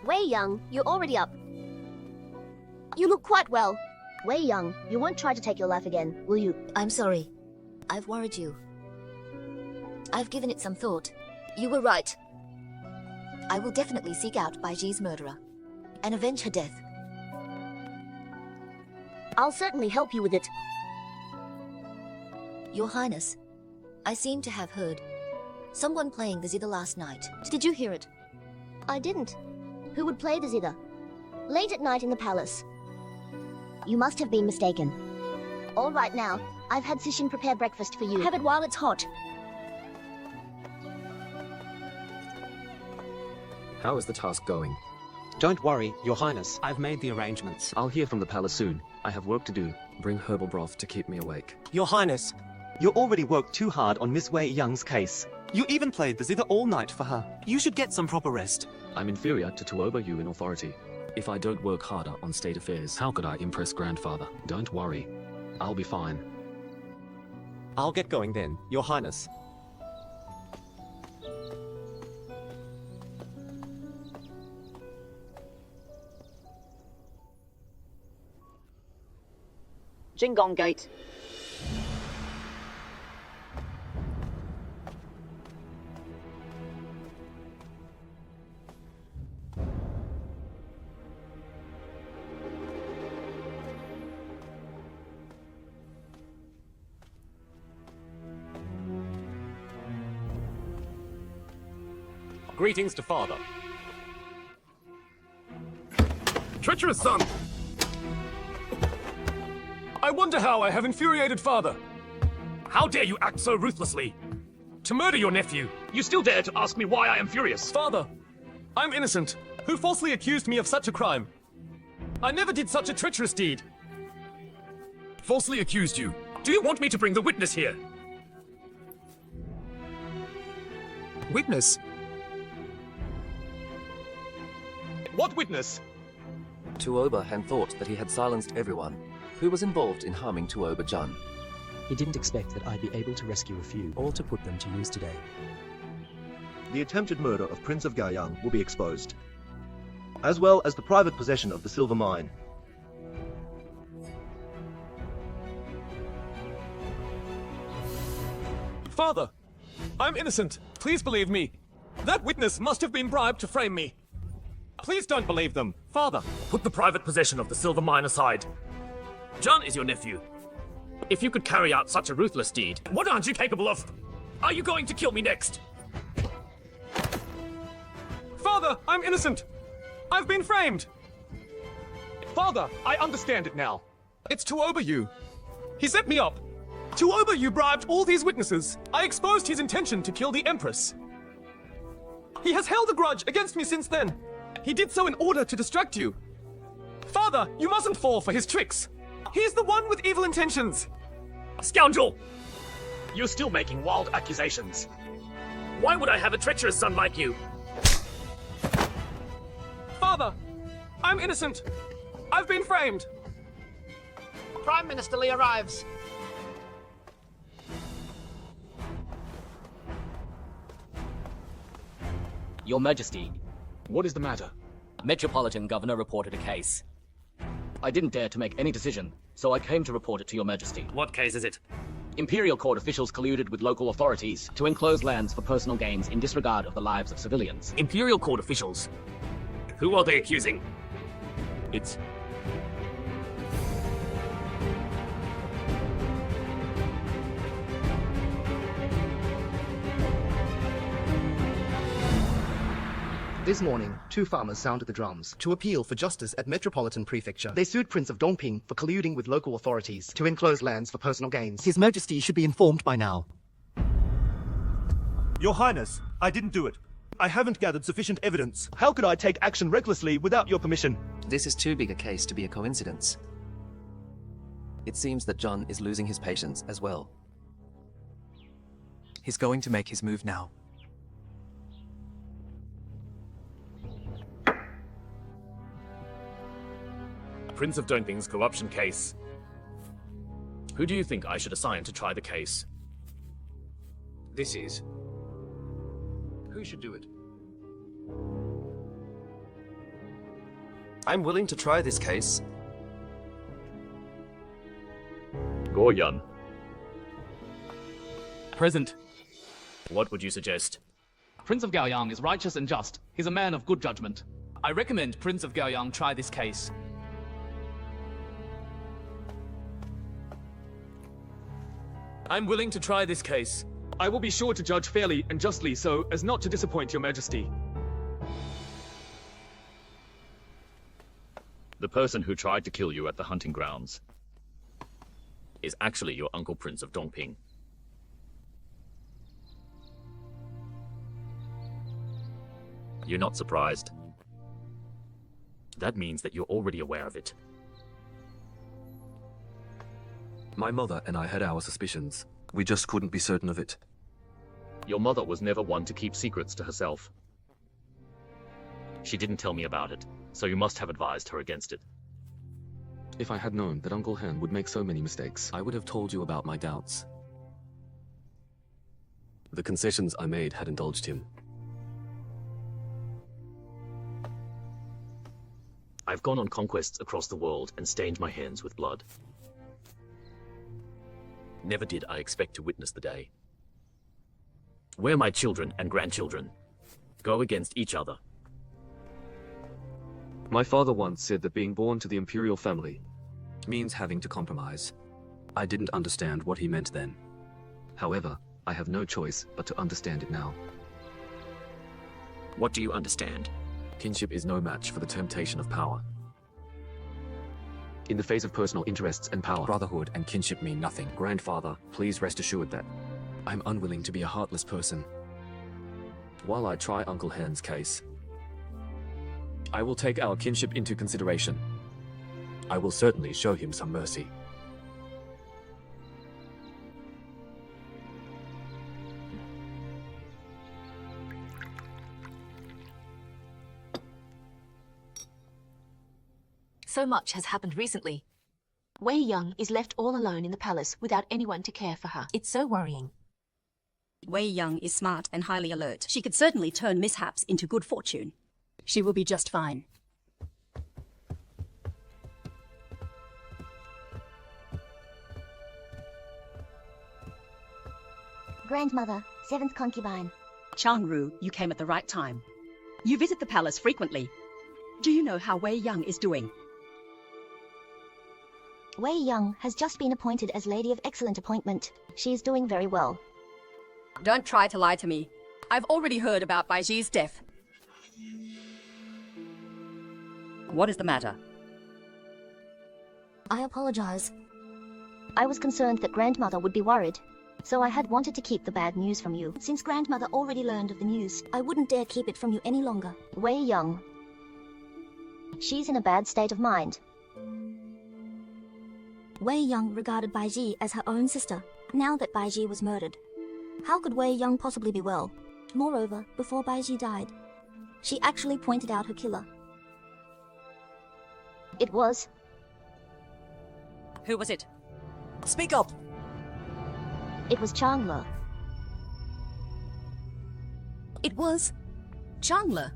Wei Young, you're already up. You look quite well. Wei Young, you won't try to take your life again, will you? I'm sorry. I've worried you. I've given it some thought. You were right. I will definitely seek out Baiji's murderer and avenge her death. I'll certainly help you with it. Your Highness, I seem to have heard someone playing the zither last night. Did you hear it? I didn't. Who would play the zither? Late at night in the palace. You must have been mistaken. All right now, I've had Cixin prepare breakfast for you. Have it while it's hot. How is the task going? Don't worry, Your Highness. I've made the arrangements. I'll hear from the palace soon. I have work to do. Bring herbal broth to keep me awake. Your Highness, You already worked too hard on Miss Wei Young's case. you even played the zither all night for her. You should get some proper rest. I'm inferior to Tuoba Yu in authority. If I don't work harder on state affairs, how could I impress grandfather? Don't worry. I'll be fine. I'll get going then, Your Highness. Jingong Gate. Greetings to father. Treacherous son! I wonder how I have infuriated father. How dare you act so ruthlessly? To murder your nephew. You still dare to ask me why I am furious? Father, I'm innocent. Who falsely accused me of such a crime? I never did such a treacherous deed. Falsely accused you. Do you want me to bring the witness here? Witness? What witness? Tuoba had thought that he had silenced everyone who was involved in harming Tuoba Jun. He didn't expect that I'd be able to rescue a few, or to put them to use today. The attempted murder of Prince of Gaoyang will be exposed, as well as the private possession of the silver mine. Father, I'm innocent. Please believe me. That witness must have been bribed to frame me. Please don't believe them. Father, put the private possession of the silver mine aside. John is your nephew. If you could carry out such a ruthless deed, what aren't you capable of? Are you going to kill me next? Father, I'm innocent. I've been framed. Father, I understand it now. It's Tuoba Yu. He set me up. Tuoba Yu bribed all these witnesses. I exposed his intention to kill the Empress. He has held a grudge against me since then. He did so in order to distract you. Father, you mustn't fall for his tricks. He's the one with evil intentions. Scoundrel! You're still making wild accusations. Why would I have a treacherous son like you? Father, I'm innocent. I've been framed. Prime Minister Lee arrives. Your Majesty, What is the matter? Metropolitan Governor reported a case. I didn't dare to make any decision, so I came to report it to Your Majesty. What case is it? Imperial Court officials colluded with local authorities to enclose lands for personal gains in disregard of the lives of civilians. Imperial Court officials? Who are they accusing? It's... This morning, two farmers sounded the drums to appeal for justice at Metropolitan Prefecture. They sued Prince of Dongping for colluding with local authorities to enclose lands for personal gains. His Majesty should be informed by now. Your Highness, I didn't do it. I haven't gathered sufficient evidence. How could I take action recklessly without your permission? This is too big a case to be a coincidence. It seems that John is losing his patience as well. He's going to make his move now. Prince of Dongping's corruption case. Who do you think I should assign to try the case? This is... Who should do it? I'm willing to try this case. Goyan. Present. What would you suggest? Prince of Gaoyang is righteous and just. He's a man of good judgment. I recommend Prince of Gaoyang try this case. I'm willing to try this case. I will be sure to judge fairly and justly so as not to disappoint your majesty. The person who tried to kill you at the hunting grounds is actually your uncle Prince of Dongping. You're not surprised. That means that you're already aware of it. My mother and I had our suspicions. We just couldn't be certain of it. Your mother was never one to keep secrets to herself. She didn't tell me about it, so you must have advised her against it. If I had known that Uncle Han would make so many mistakes, I would have told you about my doubts. The concessions I made had indulged him. I've gone on conquests across the world and stained my hands with blood. Never did I expect to witness the day where my children and grandchildren go against each other. My father once said that being born to the imperial family means having to compromise. I didn't understand what he meant then. However, I have no choice but to understand it now. What do you understand? Kinship is no match for the temptation of power. In the face of personal interests and power, brotherhood and kinship mean nothing. Grandfather, please rest assured that I'm unwilling to be a heartless person. While I try Uncle Han's case, I will take our kinship into consideration. I will certainly show him some mercy. So much has happened recently. Wei Young is left all alone in the palace without anyone to care for her. It's so worrying. Wei Young is smart and highly alert. She could certainly turn mishaps into good fortune. She will be just fine. Grandmother, 7th concubine. Changru, you came at the right time. You visit the palace frequently. Do you know how Wei Young is doing? Wei Young has just been appointed as Lady of Excellent Appointment. She is doing very well. Don't try to lie to me. I've already heard about Baiji's death. What is the matter? I apologize. I was concerned that Grandmother would be worried. So I had wanted to keep the bad news from you. Since Grandmother already learned of the news, I wouldn't dare keep it from you any longer. Wei Young. She's in a bad state of mind. Wei Young regarded Baiji as her own sister, now that Baiji was murdered. How could Wei Young possibly be well? Moreover, before Baiji died, she actually pointed out her killer. It was. Who was it? Speak up! It was Changla. It was Changla.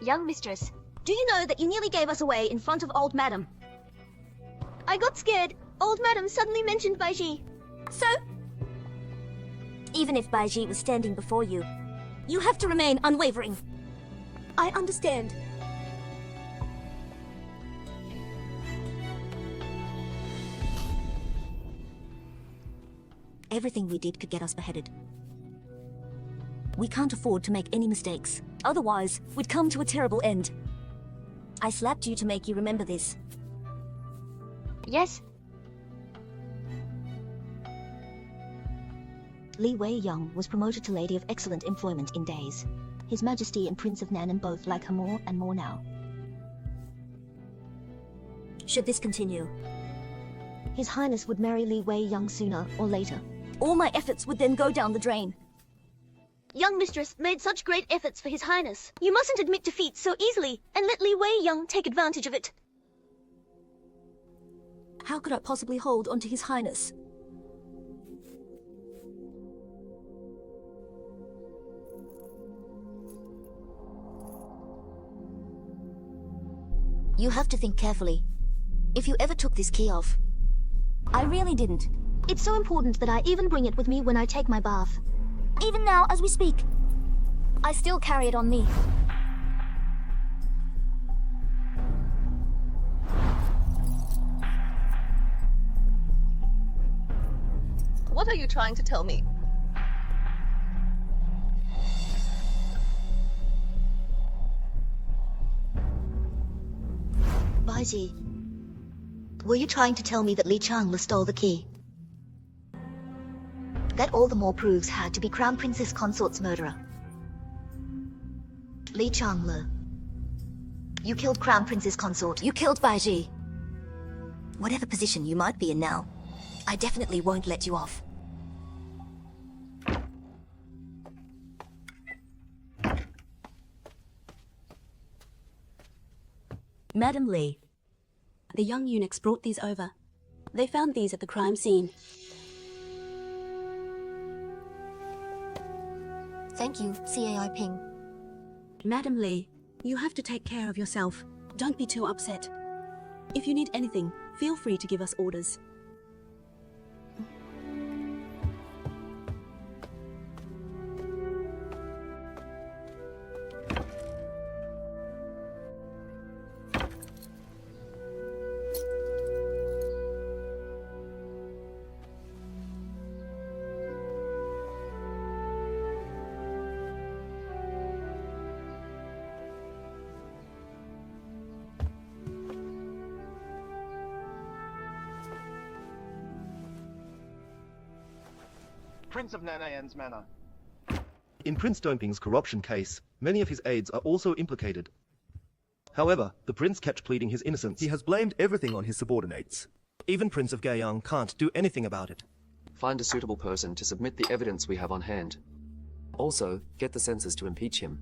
Young mistress, do you know that you nearly gave us away in front of old madam? I got scared. Old madam suddenly mentioned Baiji. So? Even if Baiji was standing before you, you have to remain unwavering. I understand. Everything we did could get us beheaded. We can't afford to make any mistakes. Otherwise, we'd come to a terrible end. I slapped you to make you remember this. Yes. Li Wei Young was promoted to Lady of Excellent Employment in days. His Majesty and Prince of Nan'an both like her more and more now. Should this continue, His Highness would marry Li Wei Young sooner or later. all my efforts would then go down the drain. Young mistress made such great efforts for His Highness. You mustn't admit defeat so easily and let Li Wei Young take advantage of it. How could I possibly hold onto His Highness? You have to think carefully. If you ever took this key off... I really didn't. It's so important that I even bring it with me when I take my bath. Even now, as we speak, I still carry it on me. What are you trying to tell me? Baiji, were you trying to tell me that Li Changla stole the key? That all the more proves her to be Crown Princess Consort's murderer. Li Changla, you killed Crown Princess Consort. You killed Baiji. Whatever position you might be in now, I definitely won't let you off. Madam Li, the young eunuchs brought these over. They found these at the crime scene. Thank you, CAI Ping. Madam Li, you have to take care of yourself. Don't be too upset. If you need anything, feel free to give us orders. Prince of Nanayan's manor. In Prince Dongping's corruption case, many of his aides are also implicated. However, the prince kept pleading his innocence. He has blamed everything on his subordinates. Even Prince of Gaiyang can't do anything about it. Find a suitable person to submit the evidence we have on hand. Also, get the censors to impeach him.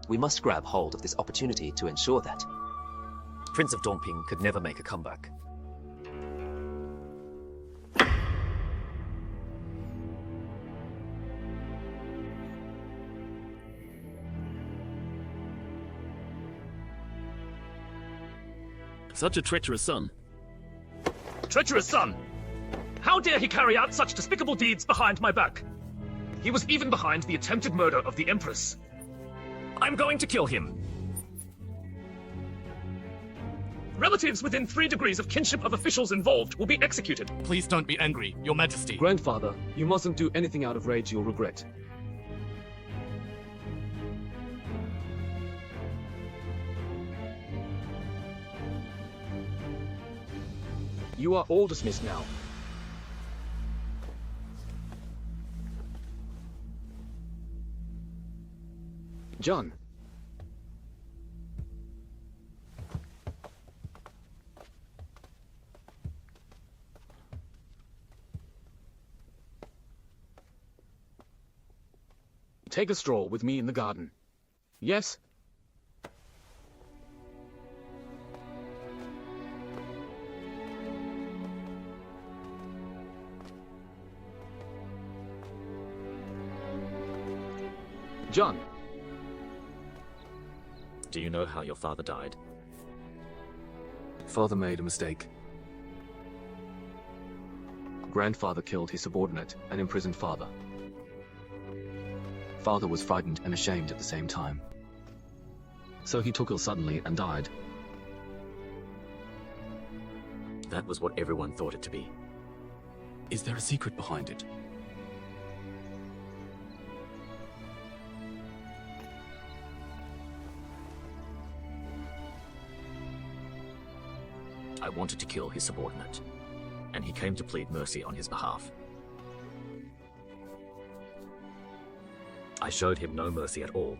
We must grab hold of this opportunity to ensure that. Prince of Dongping could never make a comeback. Such a treacherous son. Treacherous son! How dare he carry out such despicable deeds behind my back? He was even behind the attempted murder of the Empress. I'm going to kill him. Relatives within 3 degrees of kinship of officials involved will be executed. Please don't be angry, Your Majesty. Grandfather, you mustn't do anything out of rage you'll regret. You are all dismissed now. John. Take a stroll with me in the garden. Yes? John. Do you know how your father died? Father made a mistake. Grandfather killed his subordinate and imprisoned father. Father was frightened and ashamed at the same time. So he took ill suddenly and died. That was what everyone thought it to be. Is there a secret behind it? I wanted to kill his subordinate, and he came to plead mercy on his behalf. I showed him no mercy at all,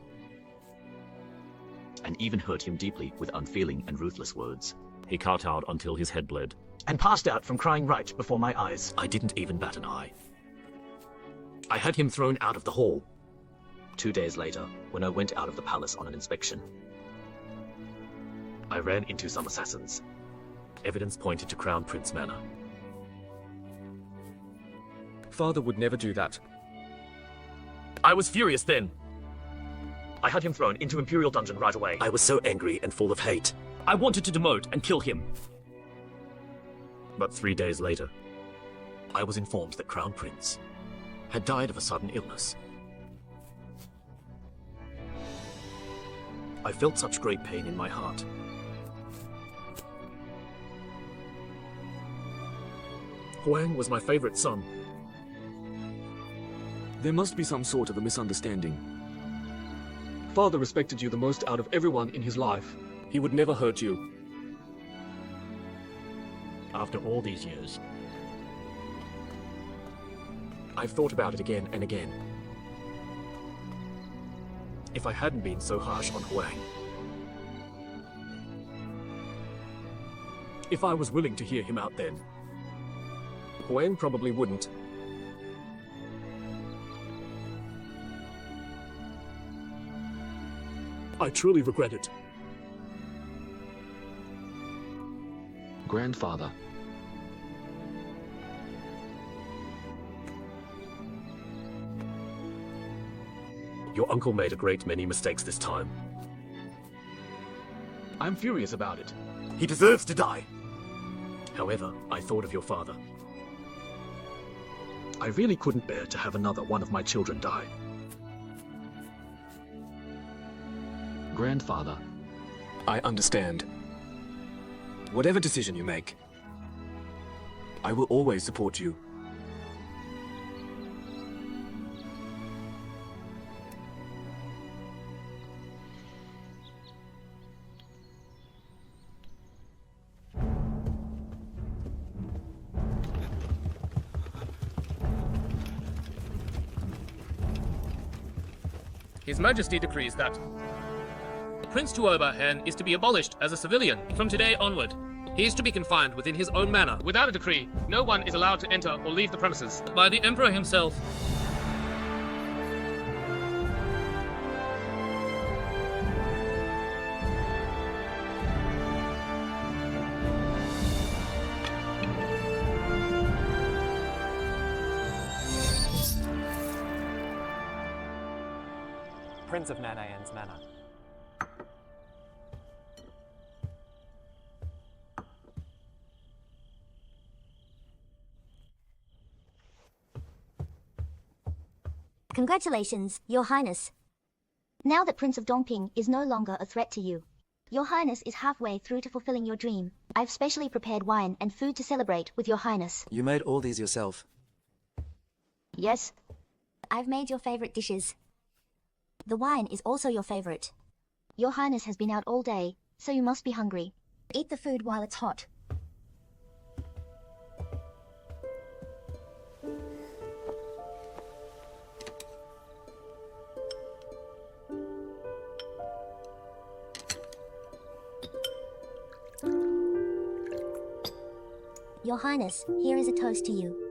and even hurt him deeply with unfeeling and ruthless words. He kowtowed until his head bled, And passed out from crying right before my eyes. I didn't even bat an eye. I had him thrown out of the hall. 2 days later, when I went out of the palace on an inspection, I ran into some assassins. Evidence pointed to Crown Prince Manor. Father would never do that. I was furious then. I had him thrown into Imperial Dungeon right away. I was so angry and full of hate. I wanted to demote and kill him. But 3 days later, I was informed that Crown Prince had died of a sudden illness. I felt such great pain in my heart. Huang was my favorite son. There must be some sort of a misunderstanding. Father respected you the most out of everyone in his life. He would never hurt you. After all these years, I've thought about it again and again. If I hadn't been so harsh on Huang, if I was willing to hear him out then, Huang probably wouldn't. I truly regret it. Grandfather. Your uncle made a great many mistakes this time. I'm furious about it. He deserves to die. However, I thought of your father. I really couldn't bear to have another one of my children die. Grandfather. I understand. Whatever decision you make, I will always support you. His Majesty decrees that Prince Tuoba Hen is to be abolished as a civilian from today onward. He is to be confined within his own manor. Without a decree, no one is allowed to enter or leave the premises. By the Emperor himself. Prince of Nanayan's manor. Congratulations, Your Highness. Now that Prince of Dongping is no longer a threat to you, Your Highness is halfway through to fulfilling your dream. I've specially prepared wine and food to celebrate with Your Highness. You made all these yourself? Yes. I've made your favorite dishes. The wine is also your favorite. Your Highness has been out all day, so you must be hungry. Eat the food while it's hot. Your Highness, here is a toast to you.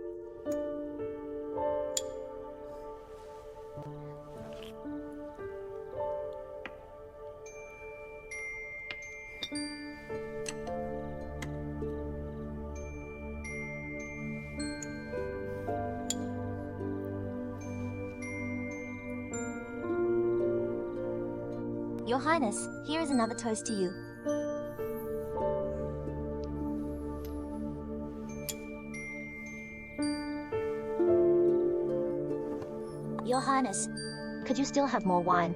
Your Highness, here is another toast to you. Your Highness, could you still have more wine?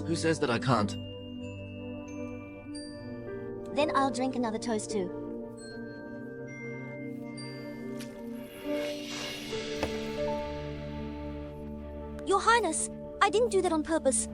Who says that I can't? Then I'll drink another toast too. Your Highness, I didn't do that on purpose.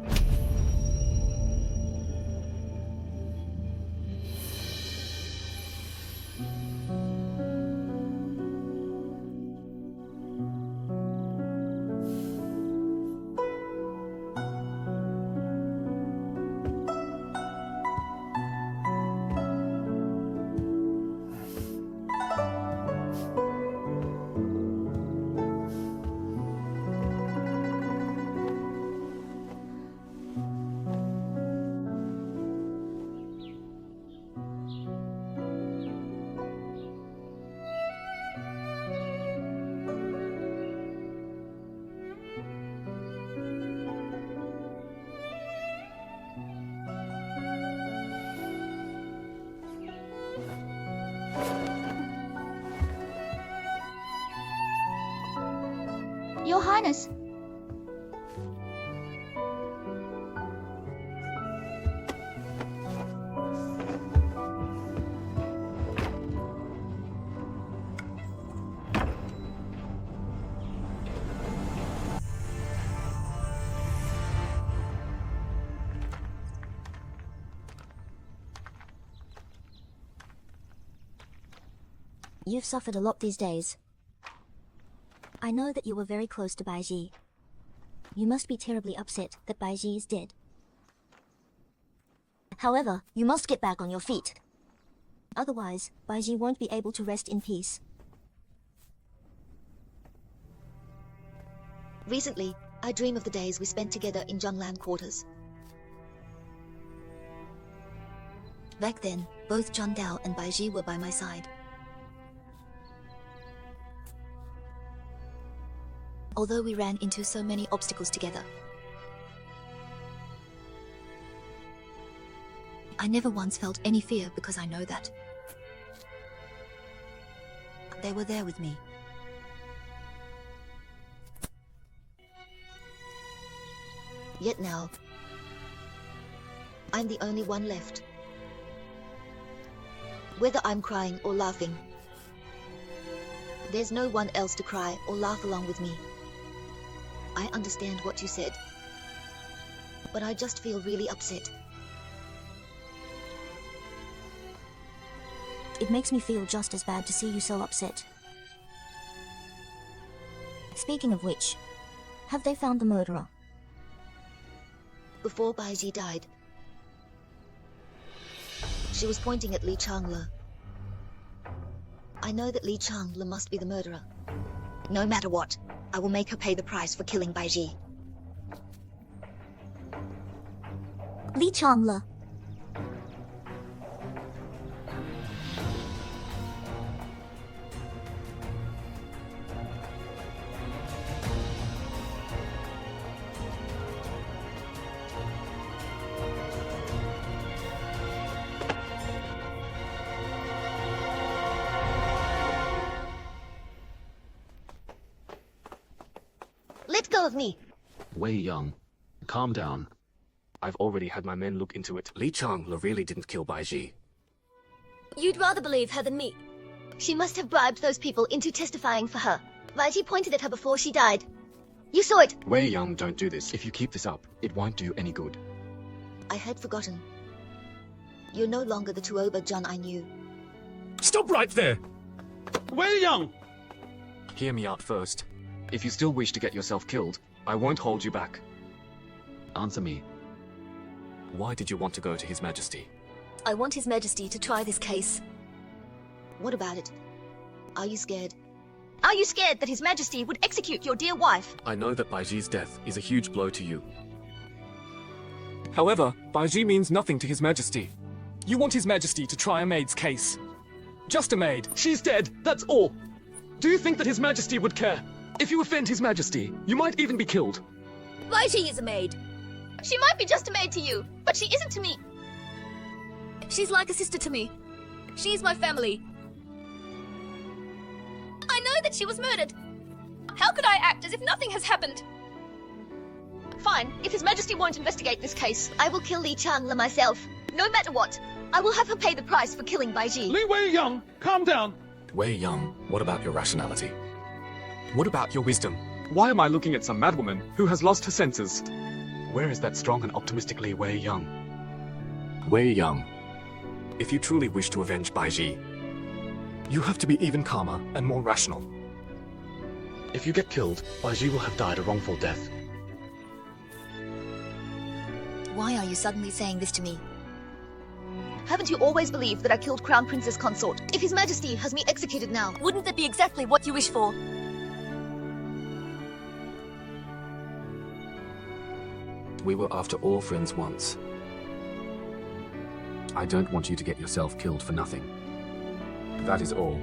Your Highness. You've suffered a lot these days. I know that you were very close to Baiji. You must be terribly upset that Baiji is dead. However, you must get back on your feet. Otherwise, Baiji won't be able to rest in peace. Recently, I dream of the days we spent together in Zhonglan quarters. Back then, both Zhang Dao and Baiji were by my side. Although we ran into so many obstacles together, I never once felt any fear because I know that they were there with me. Yet now, I'm the only one left. Whether I'm crying or laughing, there's no one else to cry or laugh along with me. I understand what you said, but I just feel really upset. It makes me feel just as bad to see you so upset. Speaking of which, have they found the murderer? Before Baiji died, she was pointing at Li Changle. I know that Li Changle must be the murderer. No matter what, I will make her pay the price for killing Baiji. Li Changle. Let go of me! Wei Young, calm down. I've already had my men look into it. Li Changle really didn't kill Baiji. You'd rather believe her than me. She must have bribed those people into testifying for her. Baiji pointed at her before she died. You saw it! Wei Young, don't do this. If you keep this up, it won't do any good. I had forgotten. You're no longer the Tuoba Jun I knew. Stop right there! Wei Young! Hear me out first. If you still wish to get yourself killed, I won't hold you back. Answer me. Why did you want to go to His Majesty? I want His Majesty to try this case. What about it? Are you scared? Are you scared that His Majesty would execute your dear wife? I know that Baiji's death is a huge blow to you. However, Baiji means nothing to His Majesty. You want His Majesty to try a maid's case. Just a maid. She's dead, that's all. Do you think that His Majesty would care? If you offend His Majesty, you might even be killed. Baiji is a maid. She might be just a maid to you, but she isn't to me. She's like a sister to me. She's my family. I know that she was murdered. How could I act as if nothing has happened? Fine, if His Majesty won't investigate this case, I will kill Li Changle myself. No matter what, I will have her pay the price for killing Baiji. Li Wei Young, calm down. Wei Young, what about your rationality? What about your wisdom? Why am I looking at some madwoman who has lost her senses? Where is that strong and optimistically Wei Young? Wei Young, if you truly wish to avenge Baiji, you have to be even calmer and more rational. If you get killed, Baiji will have died a wrongful death. Why are you suddenly saying this to me? Haven't you always believed that I killed Crown Princess Consort? If His Majesty has me executed now, wouldn't that be exactly what you wish for? We were after all friends once. I don't want you to get yourself killed for nothing. That is all.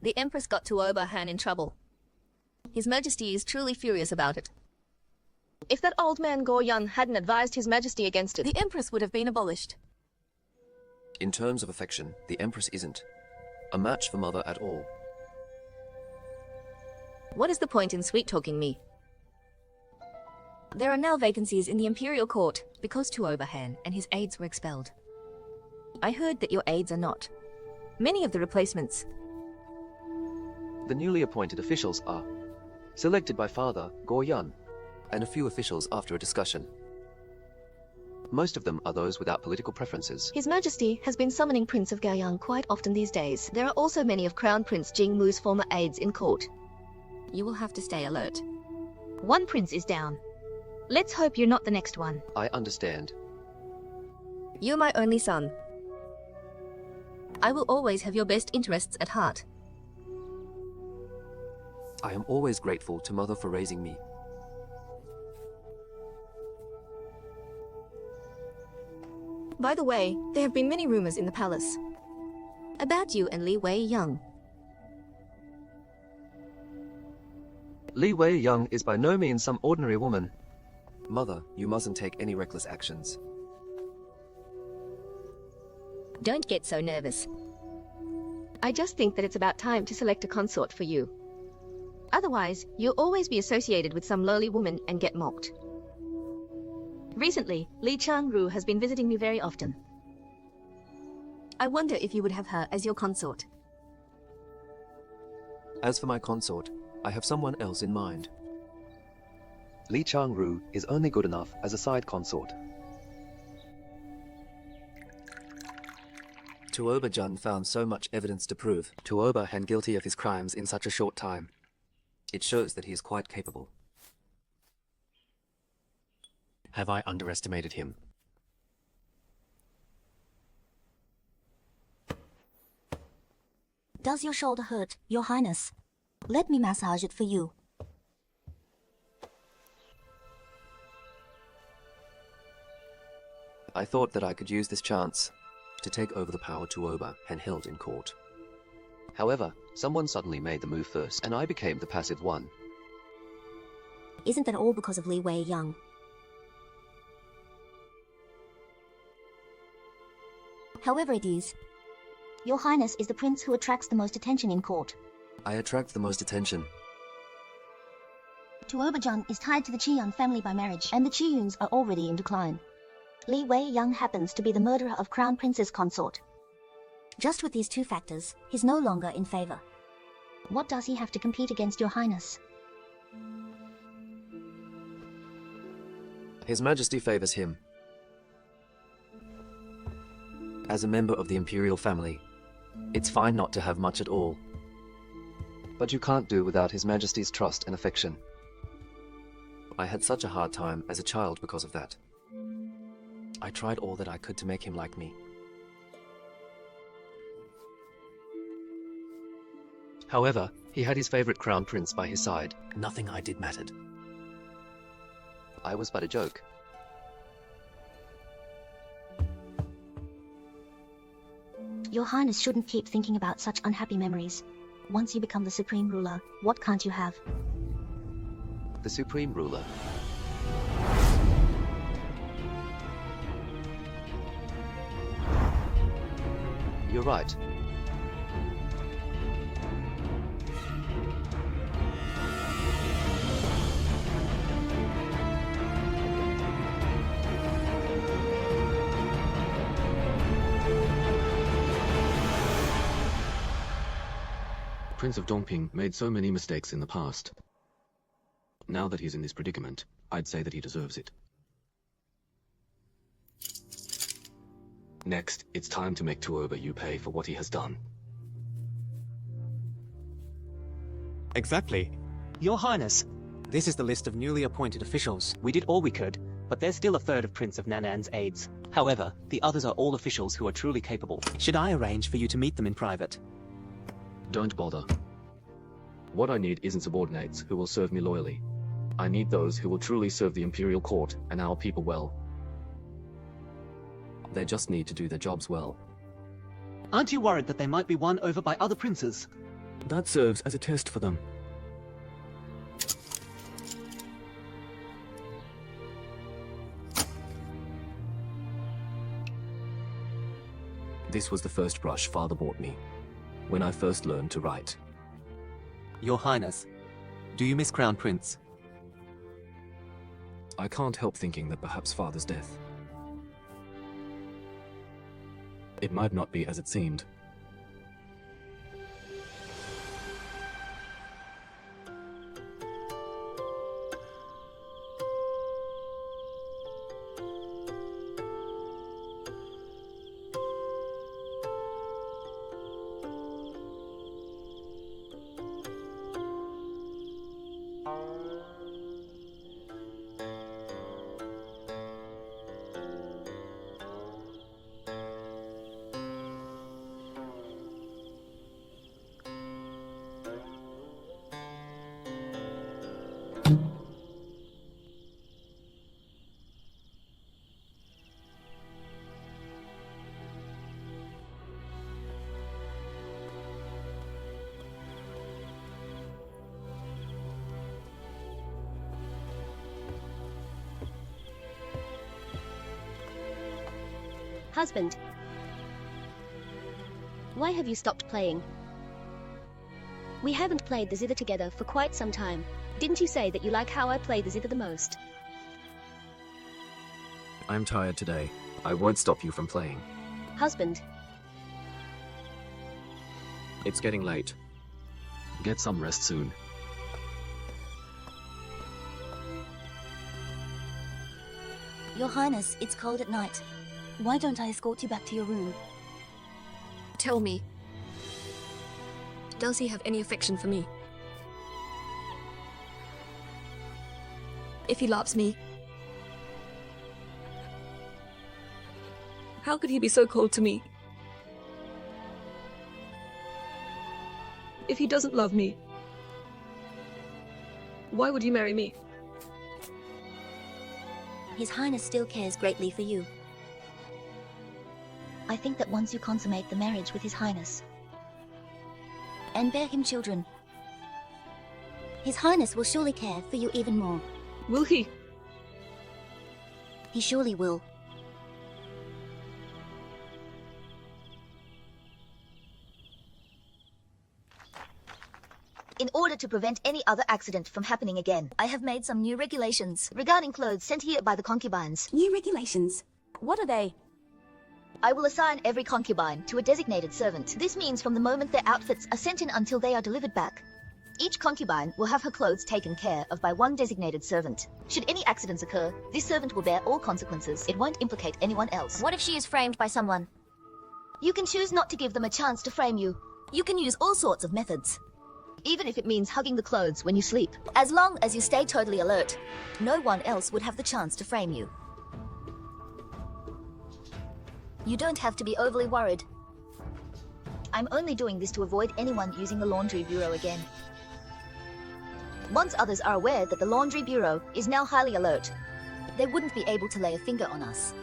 The Empress got Tuoba Han in trouble. His Majesty is truly furious about it. If that old man Goryan hadn't advised His Majesty against it, The Empress would have been abolished. In terms of affection, the Empress isn't a match for Mother at all. What is the point in sweet-talking me? There are now vacancies in the Imperial Court because Tuobahan and his aides were expelled. I heard that your aides are not. Many of the replacements. The newly appointed officials are selected by Father Goryan, and a few officials after a discussion. Most of them are those without political preferences. His Majesty has been summoning Prince of Gaoyang quite often these days. There are also many of Crown Prince Jingmu's former aides in court. You will have to stay alert. One prince is down. Let's hope you're not the next one. I understand. You're my only son. I will always have your best interests at heart. I am always grateful to Mother for raising me. By the way, there have been many rumors in the palace about you and Li Wei Young. Li Wei Young is by no means some ordinary woman. Mother, you mustn't take any reckless actions. Don't get so nervous. I just think that it's about time to select a consort for you. Otherwise, you'll always be associated with some lowly woman and get mocked. Recently, Li Changru has been visiting me very often. I wonder if you would have her as your consort. As for my consort, I have someone else in mind. Li Changru is only good enough as a side consort. Tuoba-jun found so much evidence to prove Tuoba-han guilty of his crimes in such a short time. It shows that he is quite capable. Have I underestimated him? Does your shoulder hurt, Your Highness? Let me massage it for you. I thought that I could use this chance to take over the power Tuoba had held in court. However, someone suddenly made the move first, and I became the passive one. Isn't that all because of Li Wei Young? However it is, Your Highness is the prince who attracts the most attention in court. I attract the most attention. Tuoba-jun is tied to the Qian family by marriage, and the Qiyuns are already in decline. Li Wei Young happens to be the murderer of Crown Prince's consort. Just with these two factors, he's no longer in favor. What does he have to compete against Your Highness? His Majesty favors him. As a member of the imperial family, it's fine not to have much at all. But you can't do without His Majesty's trust and affection. I had such a hard time as a child because of that. I tried all that I could to make him like me. However, he had his favorite crown prince by his side. Nothing I did mattered. I was but a joke. Your Highness shouldn't keep thinking about such unhappy memories. Once you become the supreme ruler, what can't you have? The supreme ruler. You're right. Prince of Dongping made so many mistakes in the past. Now that he's in this predicament, I'd say that he deserves it. Next, it's time to make Tuoba Yu pay for what he has done. Exactly. Your Highness, this is the list of newly appointed officials. We did all we could, but there's still a third of Prince of Nanan's aides. However, the others are all officials who are truly capable. Should I arrange for you to meet them in private? Don't bother. What I need isn't subordinates who will serve me loyally. I need those who will truly serve the imperial court and our people well. They just need to do their jobs well. Aren't you worried that they might be won over by other princes? That serves as a test for them. This was the first brush Father bought me, when I first learned to write. Your Highness, do you miss Crown Prince? I can't help thinking that perhaps Father's death. It might not be as it seemed. Husband, why have you stopped playing? We haven't played the zither together for quite some time. Didn't you say that you like how I play the zither the most? I'm tired today. I won't stop you from playing. Husband, It's getting late. Get some rest soon. Your Highness, it's cold at night. Why don't I escort you back to your room? Tell me, does he have any affection for me? If he loves me, how could he be so cold to me? If he doesn't love me, why would you marry me? His Highness still cares greatly for you. I think that once you consummate the marriage with His Highness and bear him children, His Highness will surely care for you even more. Will he? He surely will. In order to prevent any other accident from happening again, I have made some new regulations regarding clothes sent here by the concubines. New regulations? What are they? I will assign every concubine to a designated servant. This means from the moment their outfits are sent in until they are delivered back, each concubine will have her clothes taken care of by one designated servant. Should any accidents occur, this servant will bear all consequences. It won't implicate anyone else. What if she is framed by someone? You can choose not to give them a chance to frame you. You can use all sorts of methods, even if it means hugging the clothes when you sleep. As long as you stay totally alert, no one else would have the chance to frame you. You don't have to be overly worried. I'm only doing this to avoid anyone using the laundry bureau again. Once others are aware that the laundry bureau is now highly alert, they wouldn't be able to lay a finger on us.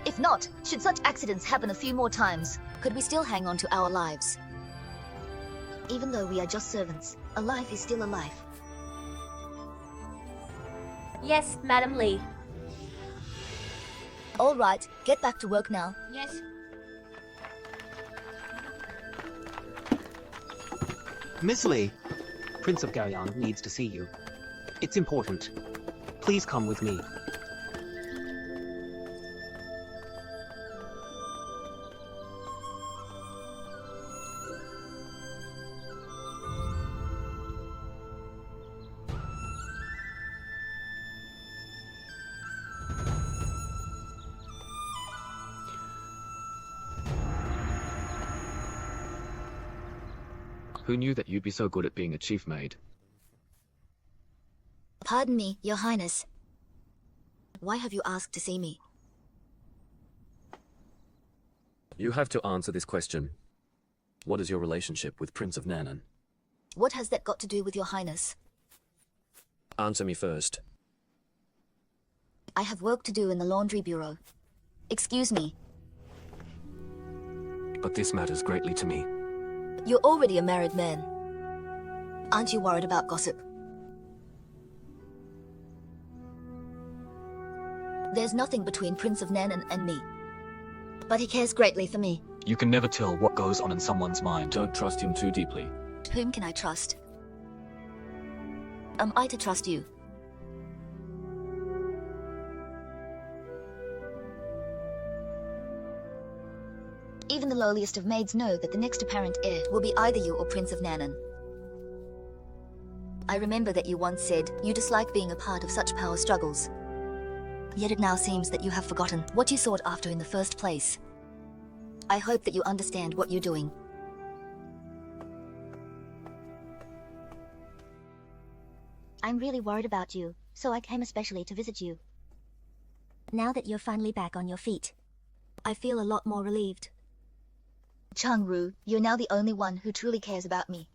If not, should such accidents happen a few more times, could we still hang on to our lives? Even though we are just servants, a life is still a life. Yes, Madam Li. All right, get back to work now. Yes. Miss Li, Prince of Gaoyang needs to see you. It's important. Please come with me. Who knew that you'd be so good at being a chief maid? Pardon me, Your Highness. Why have you asked to see me? You have to answer this question. What is your relationship with Prince of Nan'an? What has that got to do with Your Highness? Answer me first. I have work to do in the laundry bureau. Excuse me. But this matters greatly to me. You're already a married man. Aren't you worried about gossip? There's nothing between Prince of Nan'an and me. But he cares greatly for me. You can never tell what goes on in someone's mind. Don't trust him too deeply. Whom can I trust? Am I to trust you? Even the lowliest of maids know that the next apparent heir will be either you or Prince of Nanan. I remember that you once said you dislike being a part of such power struggles. Yet it now seems that you have forgotten what you sought after in the first place. I hope that you understand what you're doing. I'm really worried about you, so I came especially to visit you. Now that you're finally back on your feet, I feel a lot more relieved. Changru, you're now the only one who truly cares about me.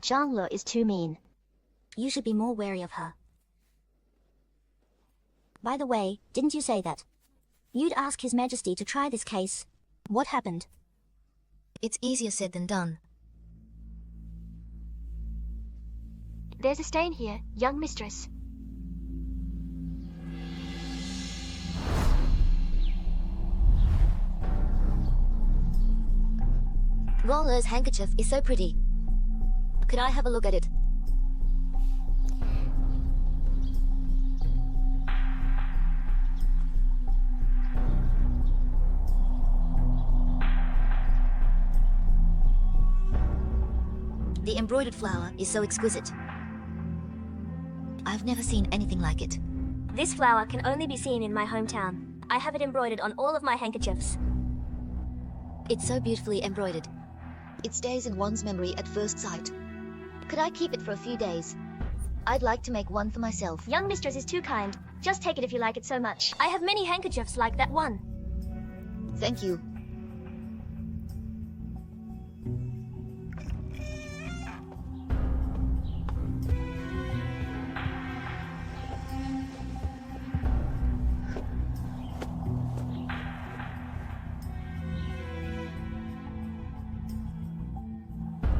Zhangle is too mean. You should be more wary of her. By the way, didn't you say that you'd ask His Majesty to try this case? What happened? It's easier said than done. There's a stain here, young mistress. Roller's handkerchief is so pretty. Could I have a look at it? The embroidered flower is so exquisite. I've never seen anything like it. This flower can only be seen in my hometown. I have it embroidered on all of my handkerchiefs. It's so beautifully embroidered. It stays in one's memory at first sight. Could I keep it for a few days? I'd like to make one for myself. Young mistress is too kind. Just take it if you like it so much. I have many handkerchiefs like that one. Thank you.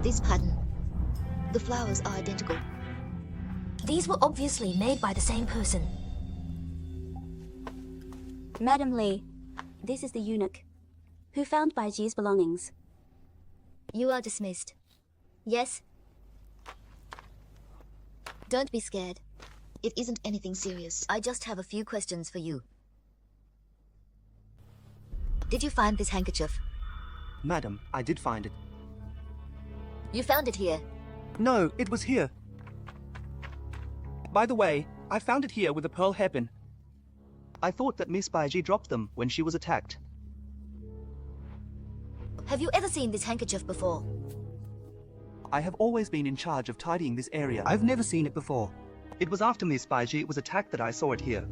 This pattern. The flowers are identical. These were obviously made by the same person. Madam Li, this is the eunuch who found Baiji's belongings. You are dismissed. Yes? Don't be scared. It isn't anything serious. I just have a few questions for you. Did you find this handkerchief? Madam, I did find it. You found it here? No, it was here. By the way, I found it here with a pearl hairpin. I thought that Miss Baiji dropped them when she was attacked. Have you ever seen this handkerchief before? I have always been in charge of tidying this area. I've never seen it before. It was after Miss Baiji was attacked that I saw it here.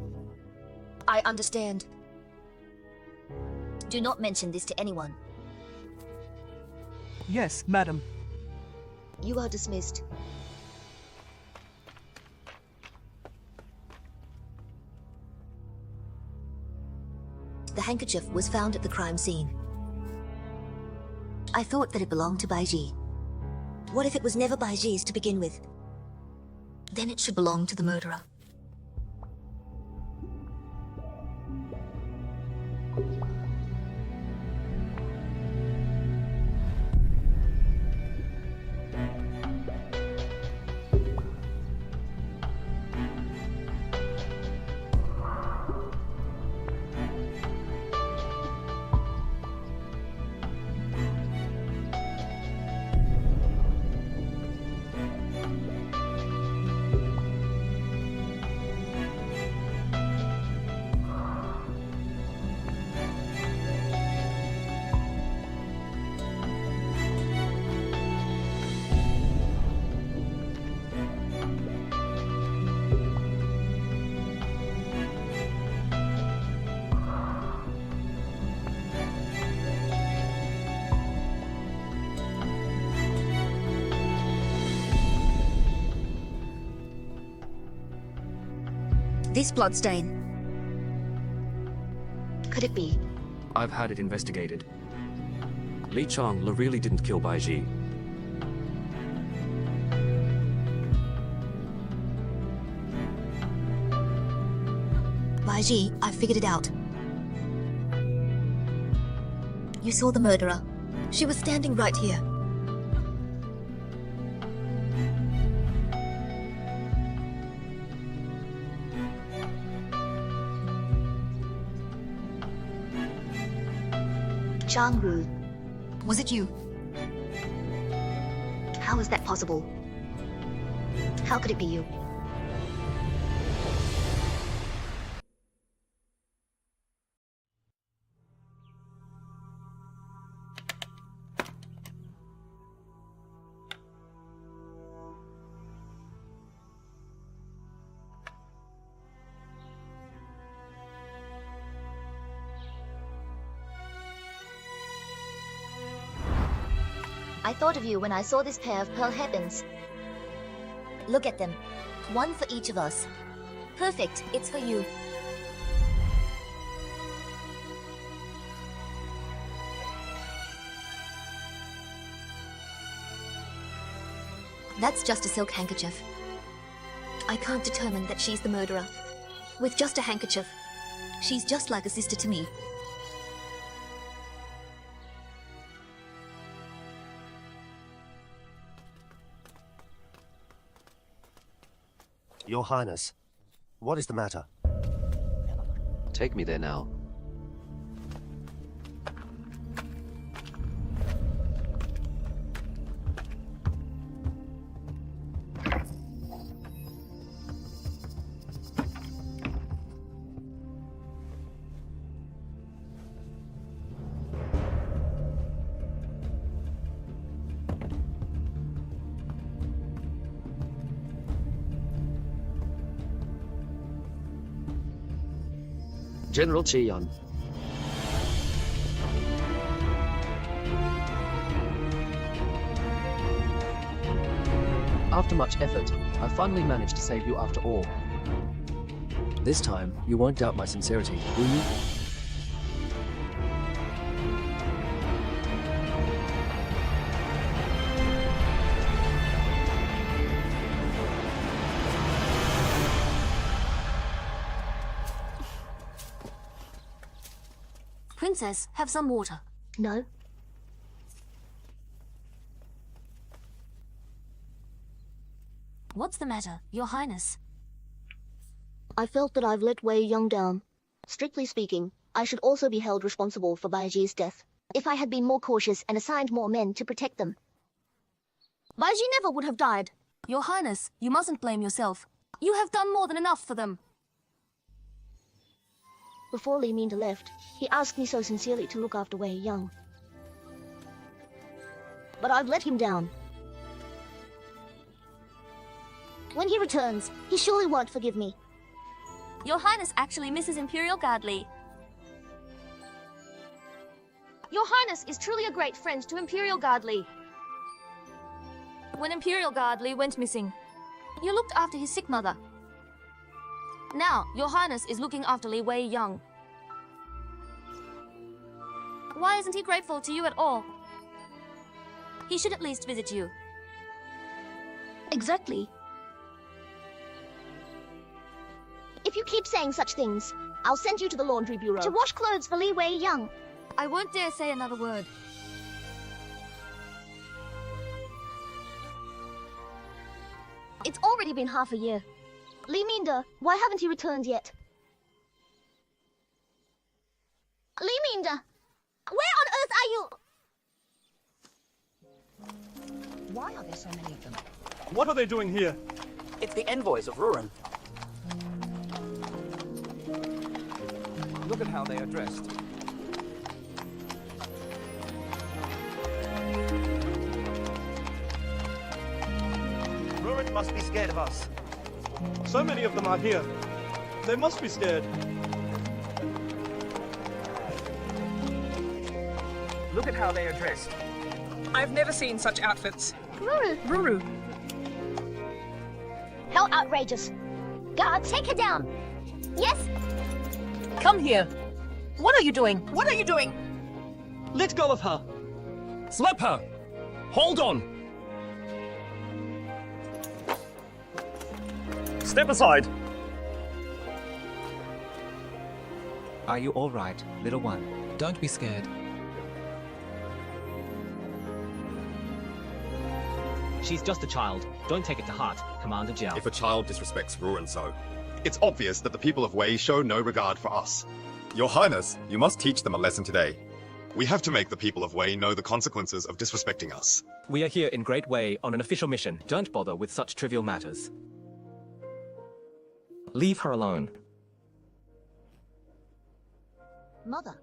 I understand. Do not mention this to anyone. Yes, madam. You are dismissed. The handkerchief was found at the crime scene. I thought that it belonged to Baiji. What if it was never Baiji's to begin with? Then it should belong to the murderer. This bloodstain. Could it be? I've had it investigated. Li Chang really didn't kill Baiji. Baiji, I figured it out. You saw the murderer. She was standing right here. Changru, was it you? How is that possible? How could it be you? I thought of you when I saw this pair of pearl hairpins. Look at them. One for each of us. Perfect, it's for you. That's just a silk handkerchief. I can't determine that she's the murderer. With just a handkerchief, she's just like a sister to me. Your Highness, what is the matter? Take me there now. General Qian. After much effort, I finally managed to save you after all. This time, you won't doubt my sincerity, will you? Princess, have some water. No. What's the matter, Your Highness? I felt that I've let Wei Young down. Strictly speaking, I should also be held responsible for Baiji's death. If I had been more cautious and assigned more men to protect them. Baiji never would have died. Your Highness, you mustn't blame yourself. You have done more than enough for them. Before Li Minda left, he asked me so sincerely to look after Wei Young. But I've let him down. When he returns, he surely won't forgive me. Your Highness actually misses Imperial Guard Li. Your Highness is truly a great friend to Imperial Guard Li. When Imperial Guard Li went missing, you looked after his sick mother. Now, Your Highness is looking after Li Wei Young. Why isn't he grateful to you at all? He should at least visit you. Exactly. If you keep saying such things, I'll send you to the laundry bureau to wash clothes for Li Wei Young. I won't dare say another word. It's already been half a year. Li Minda, why haven't you returned yet? Li Minda, where on earth are you? Why are there so many of them? What are they doing here? It's the envoys of Ruren. Look at how they are dressed. Ruren must be scared of us. So many of them are here. They must be scared. Look at how they are dressed. I've never seen such outfits. Ruru. Ruru. How outrageous. Guard, take her down. Yes? Come here. What are you doing? What are you doing? Let go of her. Slap her. Hold on. Step aside. Are you all right, little one? Don't be scared. She's just a child. Don't take it to heart, Commander Jiao. If a child disrespects Ruin so, it's obvious that the people of Wei show no regard for us. Your Highness, you must teach them a lesson today. We have to make the people of Wei know the consequences of disrespecting us. We are here in Great Wei on an official mission. Don't bother with such trivial matters. Leave her alone. Mother,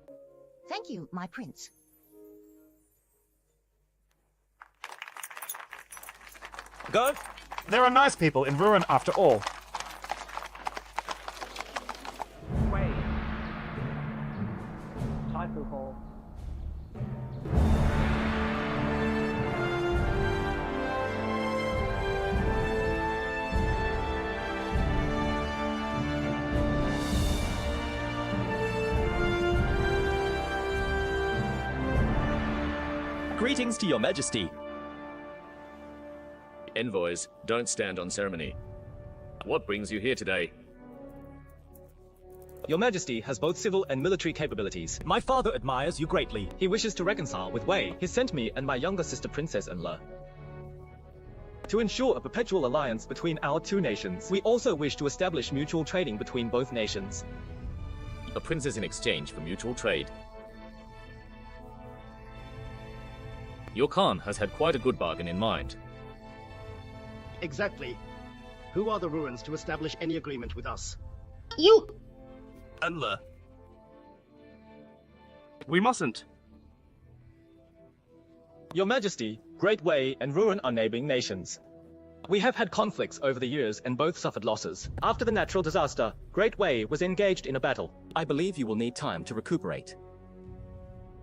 thank you, my prince. Go. There are nice people in Ruin after all. Wei. Typhoon Hall. Greetings to your majesty. Envoys, don't stand on ceremony. What brings you here today? Your Majesty has both civil and military capabilities. My father admires you greatly. He wishes to reconcile with Wei. He sent me and my younger sister princess-in-law to ensure a perpetual alliance between our two nations. We also wish to establish mutual trading between both nations. A princess in exchange for mutual trade. Your Khan has had quite a good bargain in mind. Exactly. Who are the Ruins to establish any agreement with us? You... Unla. We mustn't. Your Majesty, Great Wei and Ruin are neighboring nations. We have had conflicts over the years and both suffered losses. After the natural disaster, Great Wei was engaged in a battle. I believe you will need time to recuperate.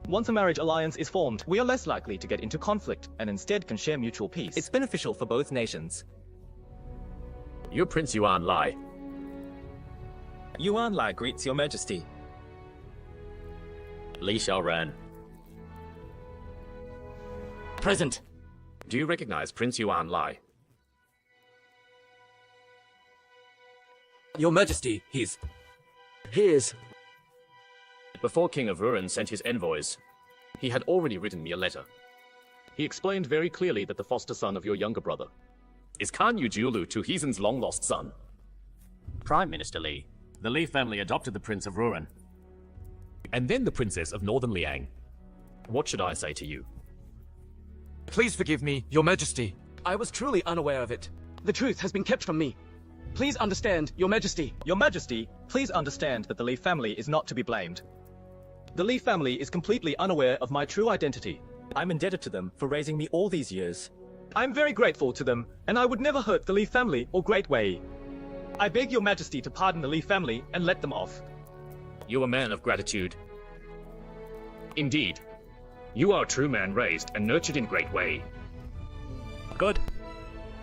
Once a marriage alliance is formed, we are less likely to get into conflict and instead can share mutual peace. It's beneficial for both nations. You're Prince Yuan Lai. Yuan Lai greets your Majesty. Li Xiaoran. Present. Do you recognize Prince Yuan Lai? Your Majesty, he is... Before King of Ruin sent his envoys, he had already written me a letter. He explained very clearly that the foster son of your younger brother is Khan Yujiulu Tuhizen's long-lost son. Prime Minister Li, the Li family adopted the Prince of Ruin, and then the Princess of Northern Liang. What should I say to you? Please forgive me, Your Majesty. I was truly unaware of it. The truth has been kept from me. Please understand, Your Majesty. Your Majesty, please understand that the Li family is not to be blamed. The Li family is completely unaware of my true identity. I'm indebted to them for raising me all these years. I'm very grateful to them, and I would never hurt the Li family or Great Wei. I beg Your Majesty to pardon the Li family and let them off. You're a man of gratitude. Indeed. You are a true man raised and nurtured in Great Wei. Good.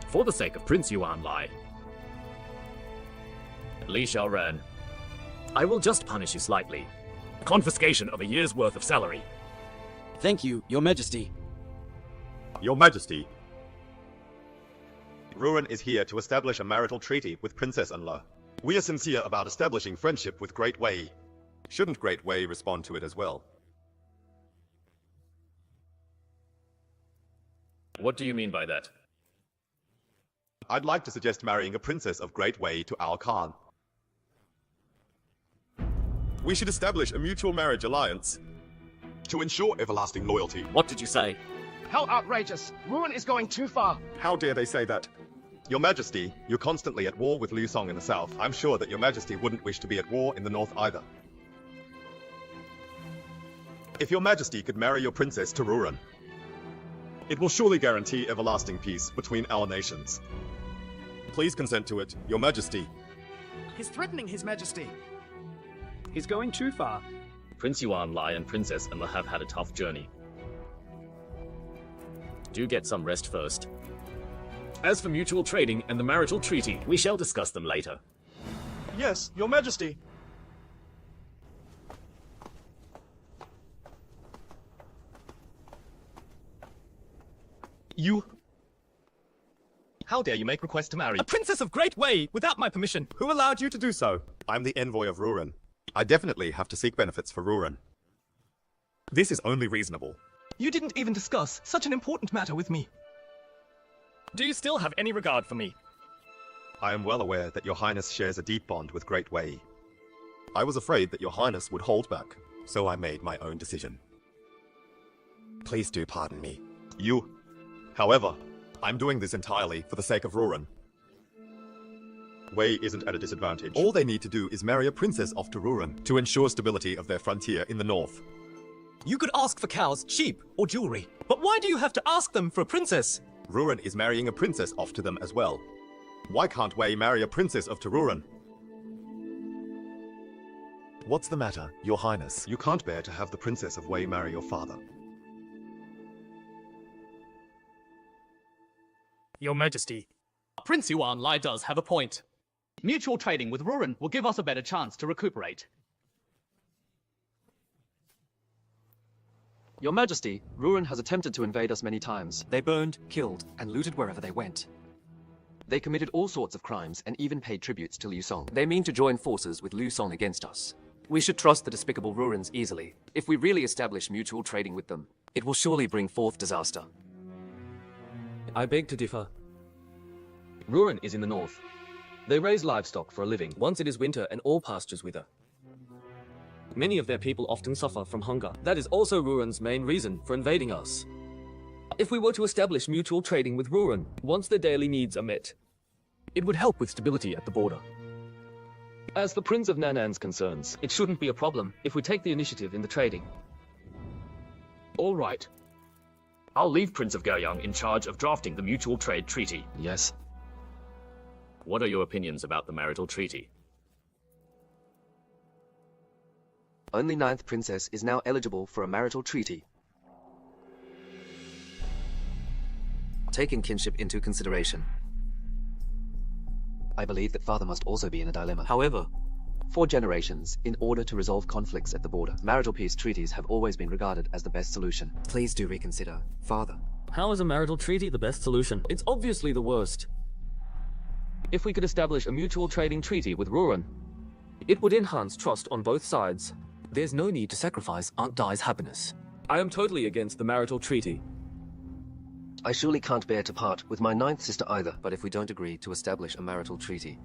For the sake of Prince Yuan Lai, Li Xiaoran, I will just punish you slightly. Confiscation of a year's worth of salary. Thank you, Your Majesty. Your Majesty, Ruin is here to establish a marital treaty with Princess-in-law. We are sincere about establishing friendship with Great Wei. Shouldn't Great Wei respond to it as well? What do you mean by that? I'd like to suggest marrying a princess of Great Wei to our Khan. We should establish a mutual marriage alliance to ensure everlasting loyalty. What did you say? How outrageous! Ruin is going too far! How dare they say that? Your Majesty, you're constantly at war with Liu Song in the south. I'm sure that Your Majesty wouldn't wish to be at war in the north either. If Your Majesty could marry your princess to Ruin, it will surely guarantee everlasting peace between our nations. Please consent to it, Your Majesty. He's threatening His Majesty. He's going too far. Prince Yuan Lai and Princess-in-law have had a tough journey. Do get some rest first. As for mutual trading and the marital treaty, we shall discuss them later. Yes, Your Majesty. You... How dare you make request to marry a princess of Great Wei without my permission? Who allowed you to do so? I'm the envoy of Ruin. I definitely have to seek benefits for Ruin. This is only reasonable. You didn't even discuss such an important matter with me. Do you still have any regard for me? I am well aware that your highness shares a deep bond with Great Wei. I was afraid that your highness would hold back, so I made my own decision. Please do pardon me. However, I'm doing this entirely for the sake of Ruren. Wei isn't at a disadvantage. All they need to do is marry a princess off to Ruren to ensure stability of their frontier in the north. You could ask for cows, sheep, or jewelry. But why do you have to ask them for a princess? Ruren is marrying a princess off to them as well. Why can't Wei marry a princess of Ruren? What's the matter, your highness? You can't bear to have the princess of Wei marry your father. Your Majesty, Prince Yuan Lai does have a point. Mutual trading with Ruren will give us a better chance to recuperate. Your Majesty, Ruren has attempted to invade us many times. They burned, killed, and looted wherever they went. They committed all sorts of crimes and even paid tributes to Liu Song. They mean to join forces with Liu Song against us. We should trust the despicable Rurens easily. If we really establish mutual trading with them, it will surely bring forth disaster. I beg to differ. Ruren is in the north. They raise livestock for a living. Once it is winter and all pastures wither. Many of their people often suffer from hunger. That is also Ruren's main reason for invading us. If we were to establish mutual trading with Ruren, once their daily needs are met, it would help with stability at the border. As the Prince of Nanan's concerns, it shouldn't be a problem if we take the initiative in the trading. All right. I'll leave Prince of Gaoyang in charge of drafting the mutual trade treaty. Yes. What are your opinions about the marital treaty? Only 9th Princess is now eligible for a marital treaty. Taking kinship into consideration, I believe that father must also be in a dilemma. However, for generations, in order to resolve conflicts at the border, marital peace treaties have always been regarded as the best solution. Please do reconsider, father. How is a marital treaty the best solution? It's obviously the worst. If we could establish a mutual trading treaty with Ruren, it would enhance trust on both sides. There's no need to sacrifice Aunt Dai's happiness. I am totally against the marital treaty. I surely can't bear to part with my 9th sister either. But if we don't agree to establish a marital treaty,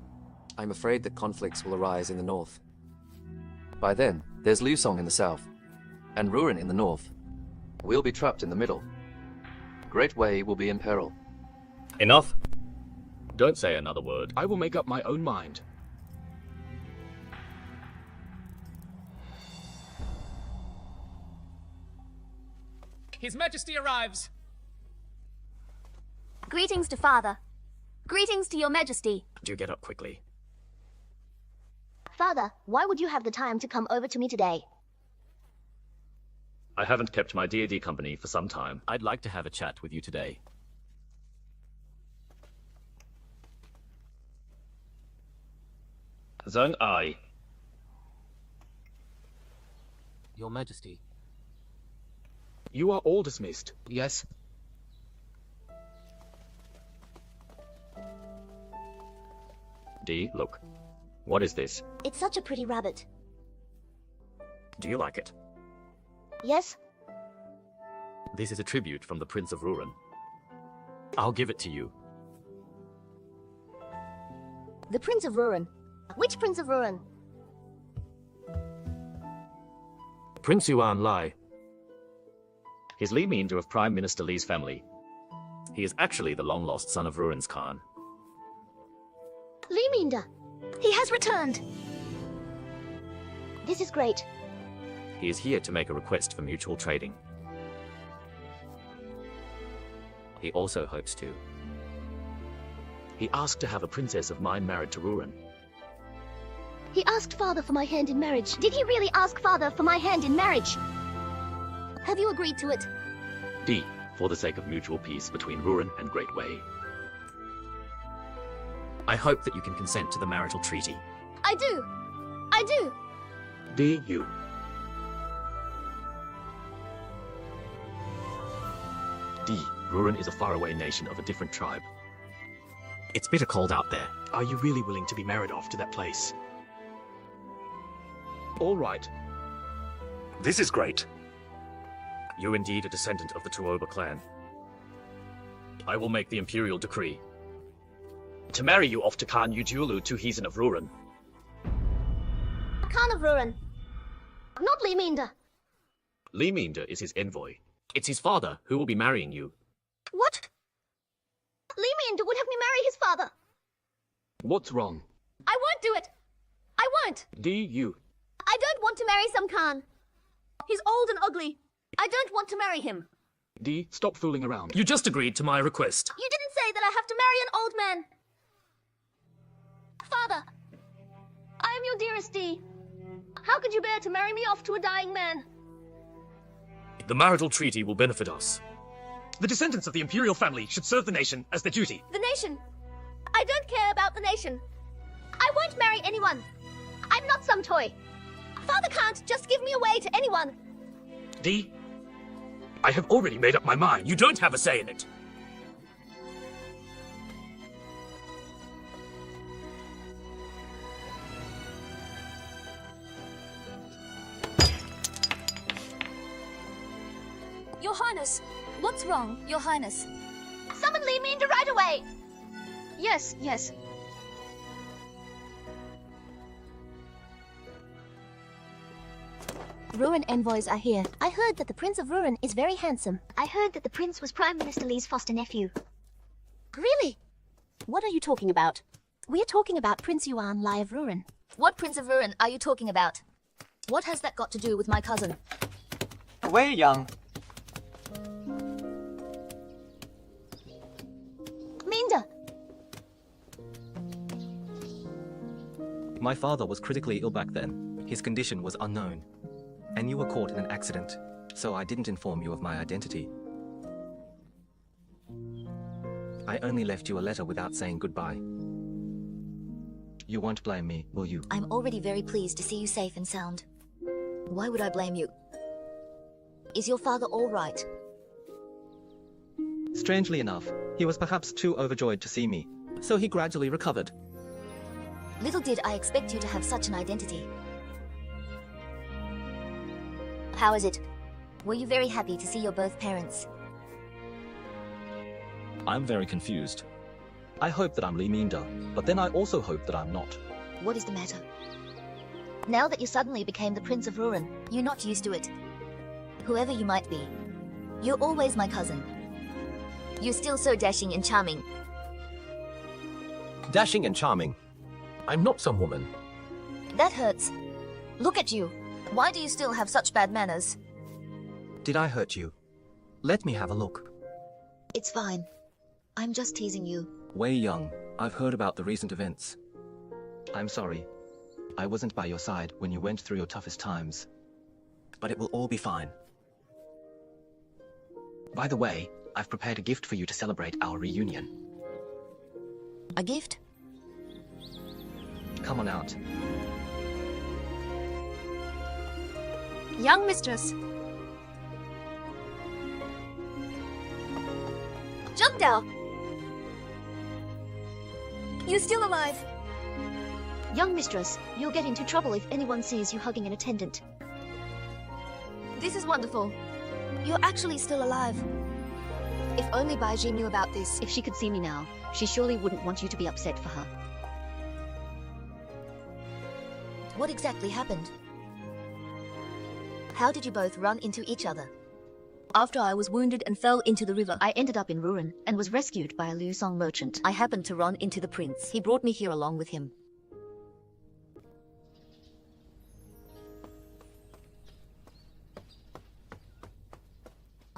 I'm afraid that conflicts will arise in the north. By then, there's Liu Song in the south, and Ruren in the north. We'll be trapped in the middle. Great Wei will be in peril. Enough. Don't say another word. I will make up my own mind. His Majesty arrives! Greetings to Father. Greetings to your Majesty. Do get up quickly. Father, why would you have the time to come over to me today? I haven't kept my D&D company for some time. I'd like to have a chat with you today. Zheng Ai. Your Majesty. You are all dismissed. Yes. D, look. What is this? It's such a pretty rabbit. Do you like it? Yes? This is a tribute from the Prince of Ruren. I'll give it to you. The Prince of Ruren. Which Prince of Ruren? Prince Yuan Lai. He's Li Minda of Prime Minister Li's family. He is actually the long-lost son of Ruren's Khan. Li Minda. He has returned. This is great. He is here to make a request for mutual trading. He also hopes to. He asked to have a princess of mine married to Ruren. He asked Father for my hand in marriage. Did he really ask Father for my hand in marriage? Have you agreed to it? D, for the sake of mutual peace between Ruren and Great Wei. I hope that you can consent to the marital treaty. I do. I do. D, you. D, Ruren is a faraway nation of a different tribe. It's bitter cold out there. Are you really willing to be married off to that place? All right. This is great. You're indeed a descendant of the Tuoba clan. I will make the imperial decree. To marry you off to Khan Yujulu to Heathen of Ruren. Khan of Ruren. Not Li Minder. Li Minder is his envoy. It's his father who will be marrying you. What? Li Minder would have me marry his father. What's wrong? I won't do it. I won't. You. I don't want to marry some Khan. He's old and ugly. I don't want to marry him. Stop fooling around. You just agreed to my request. You didn't say that I have to marry an old man. Father, I am your dearest D. How could you bear to marry me off to a dying man? The marital treaty will benefit us. The descendants of the imperial family should serve the nation as their duty. The nation? I don't care about the nation. I won't marry anyone. I'm not some toy. Father can't just give me away to anyone. D, I have already made up my mind. You don't have a say in it. Your Highness, what's wrong, Your Highness? Summon Li Minder right away! Yes. Ruren envoys are here. I heard that the Prince of Ruren is very handsome. I heard that the Prince was Prime Minister Li's foster nephew. Really? What are you talking about? We're talking about Prince Yuan Lai of Ruren. What Prince of Ruren are you talking about? What has that got to do with my cousin? Wei Yang. Minder! My father was critically ill back then. His condition was unknown. And you were caught in an accident, so I didn't inform you of my identity. I only left you a letter without saying goodbye. You won't blame me, will you? I'm already very pleased to see you safe and sound. Why would I blame you? Is your father all right? Strangely enough, he was perhaps too overjoyed to see me, so he gradually recovered. Little did I expect you to have such an identity. How is it? Were you very happy to see your both parents? I'm very confused. I hope that I'm Li Minder, but then I also hope that I'm not. What is the matter? Now that you suddenly became the Prince of Ruren, You're not used to it. Whoever you might be, you're always my cousin. You're still so dashing and charming. Dashing and charming. I'm not some woman. That hurts. Look at you. Why do you still have such bad manners? Did I hurt you? Let me have a look. It's fine. I'm just teasing you. Wei Young, I've heard about the recent events. I'm sorry. I wasn't by your side when you went through your toughest times. But it will all be fine. By the way, I've prepared a gift for you to celebrate our reunion. A gift? Come on out. Young mistress. Qianqiao! You're still alive. Young mistress, you'll get into trouble if anyone sees you hugging an attendant. This is wonderful. You're actually still alive. If only Baiji knew about this. If she could see me now, she surely wouldn't want you to be upset for her. What exactly happened? How did you both run into each other? After I was wounded and fell into the river, I ended up in Ruren and was rescued by a Liu Song merchant. I happened to run into the prince. He brought me here along with him.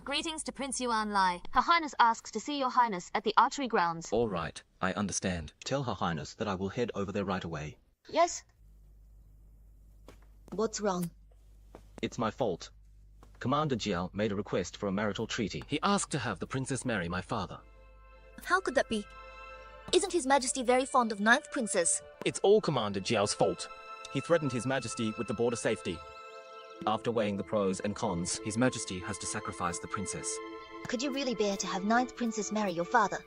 Greetings to Prince Yuan Lai. Her Highness asks to see Your Highness at the archery grounds. All right, I understand. Tell Her Highness that I will head over there right away. Yes? What's wrong? It's my fault. Commander Jiao made a request for a marital treaty. He asked to have the princess marry my father. How could that be? Isn't His Majesty very fond of Ninth Princess? It's all Commander Jiao's fault. He threatened His Majesty with the border safety. After weighing the pros and cons, His Majesty has to sacrifice the princess. Could you really bear to have Ninth Princess marry your father?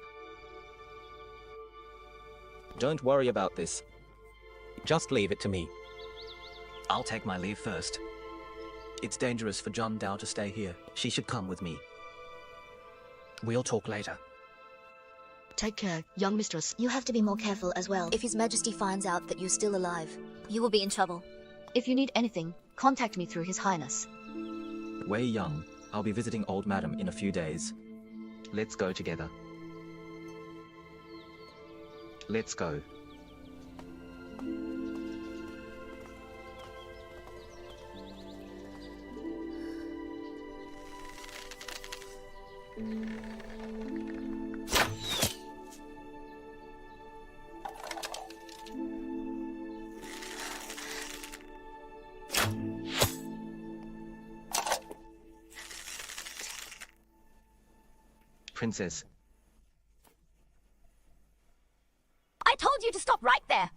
Don't worry about this. Just leave it to me. I'll take my leave first. It's dangerous for John Dao to stay here. She should come with me. We'll talk later. Take care, young mistress. You have to be more careful as well. If His Majesty finds out that you're still alive, you will be in trouble. If you need anything, contact me through His Highness. Wei Young, I'll be visiting Old Madam in a few days. Let's go together. Let's go. Princess. I told you to stop right there.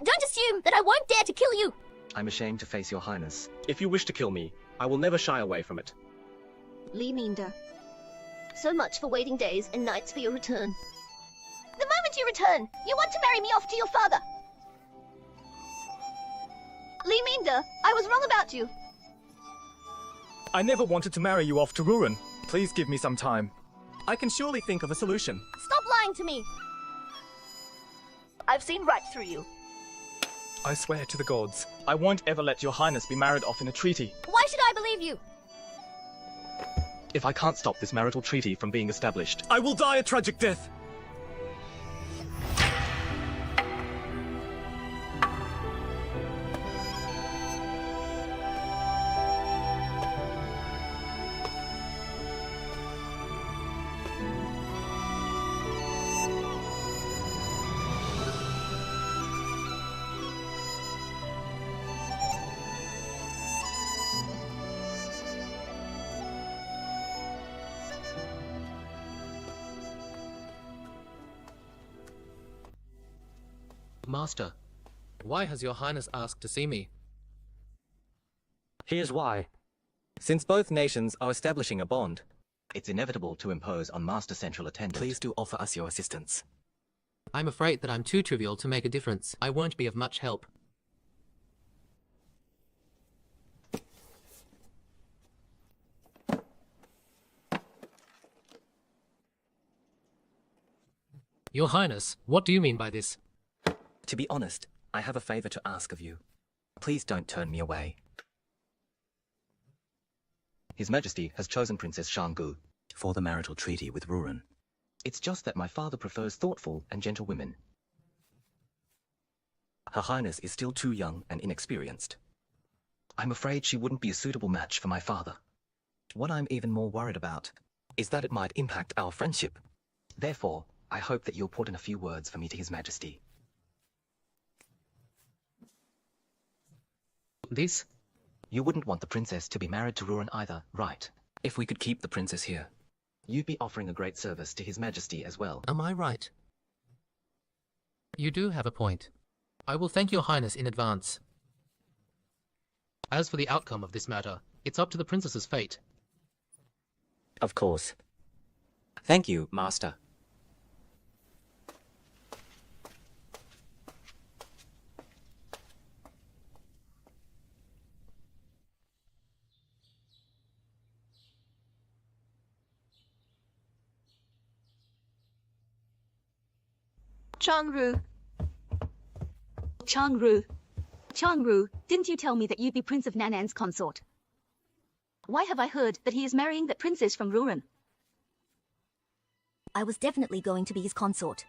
Don't assume that I won't dare to kill you. I'm ashamed to face your highness. If you wish to kill me, I will never shy away from it. Li Minda. So much for waiting days and nights for your return. The moment you return, you want to marry me off to your father. Li Minda, I was wrong about you. I never wanted to marry you off to Ruin. Please give me some time. I can surely think of a solution. Stop lying to me. I've seen right through you. I swear to the gods. I won't ever let your highness be married off in a treaty. Why should I believe you? If I can't stop this marital treaty from being established, I will die a tragic death. Master, why has your highness asked to see me? Here's why. Since both nations are establishing a bond, it's inevitable to impose on Master Central Attendant. Please do offer us your assistance. I'm afraid that I'm too trivial to make a difference. I won't be of much help. Your Highness, what do you mean by this? To be honest, I have a favor to ask of you. Please don't turn me away. His Majesty has chosen Princess Shanggu for the marital treaty with Ruren. It's just that my father prefers thoughtful and gentle women. Her Highness is still too young and inexperienced. I'm afraid she wouldn't be a suitable match for my father. What I'm even more worried about is that it might impact our friendship. Therefore, I hope that you'll put in a few words for me to His Majesty. This? You wouldn't want the princess to be married to Ruren either, right? If we could keep the princess here, you'd be offering a great service to His Majesty as well. Am I right? You do have a point. I will thank your highness in advance. As for the outcome of this matter, it's up to the princess's fate. Of course. Thank you, Master. Changru. Changru. Changru, didn't you tell me that you'd be Prince of Nanan's consort? Why have I heard that he is marrying that princess from Ruren? I was definitely going to be his consort.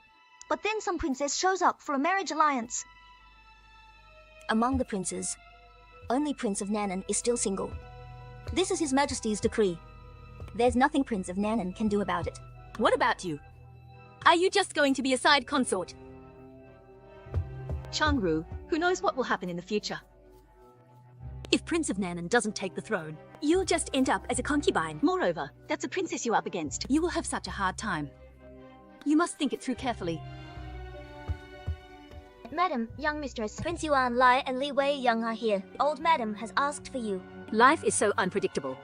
But then some princess shows up for a marriage alliance. Among the princes, only Prince of Nanan is still single. This is His Majesty's decree. There's nothing Prince of Nanan can do about it. What about you? Are you just going to be a side consort? Changru, who knows what will happen in the future? If Prince of Nanan doesn't take the throne, you'll just end up as a concubine. Moreover, that's a princess you're up against. You will have such a hard time. You must think it through carefully. Madam, young mistress, Prince Yuan Lai and Li Wei Young are here. Old Madam has asked for you. Life is so unpredictable.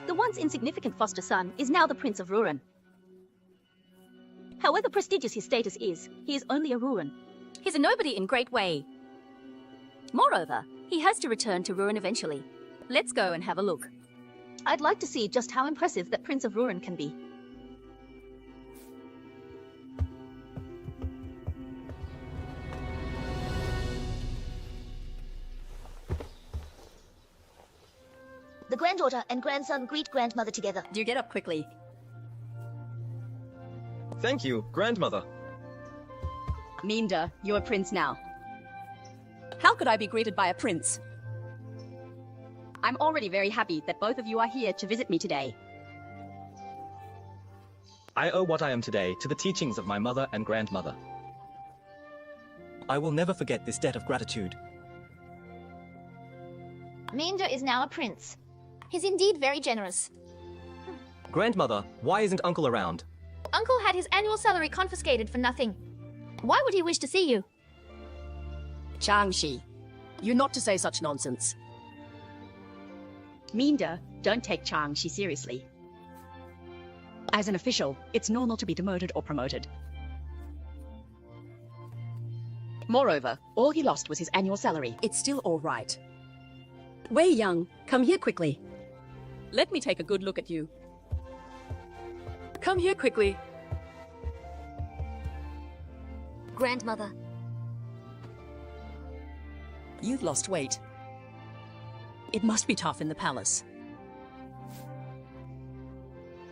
The once insignificant foster son is now the Prince of Ruren. However prestigious his status is, he is only a Ruren. He's a nobody in Great Wei. Moreover, he has to return to Ruren eventually. Let's go and have a look. I'd like to see just how impressive that Prince of Ruin can be. The granddaughter and grandson greet grandmother together. Do get up quickly. Thank you, grandmother. Minda, you're a prince now. How could I be greeted by a prince? I'm already very happy that both of you are here to visit me today. I owe what I am today to the teachings of my mother and grandmother. I will never forget this debt of gratitude. Minda is now a prince. He's indeed very generous. Grandmother, why isn't Uncle around? Uncle had his annual salary confiscated for nothing. Why would he wish to see you? Qianqiao, you're not to say such nonsense. Minda, don't take Qianqiao seriously. As an official, it's normal to be demoted or promoted. Moreover, all he lost was his annual salary. It's still all right. Wei Yang, come here quickly. Let me take a good look at you. Come here quickly. Grandmother. You've lost weight. It must be tough in the palace.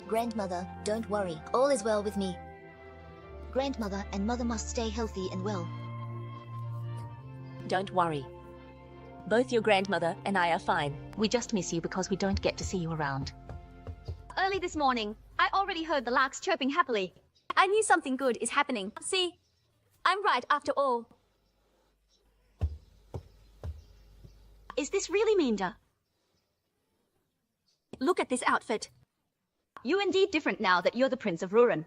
Grandmother, don't worry. All is well with me. Grandmother and mother must stay healthy and well. Don't worry. Both your grandmother and I are fine. We just miss you because we don't get to see you around. Early this morning, I already heard the larks chirping happily. I knew something good is happening. See, I'm right after all. Is this really Minda? Look at this outfit. You're indeed different now that you're the Prince of Ruin.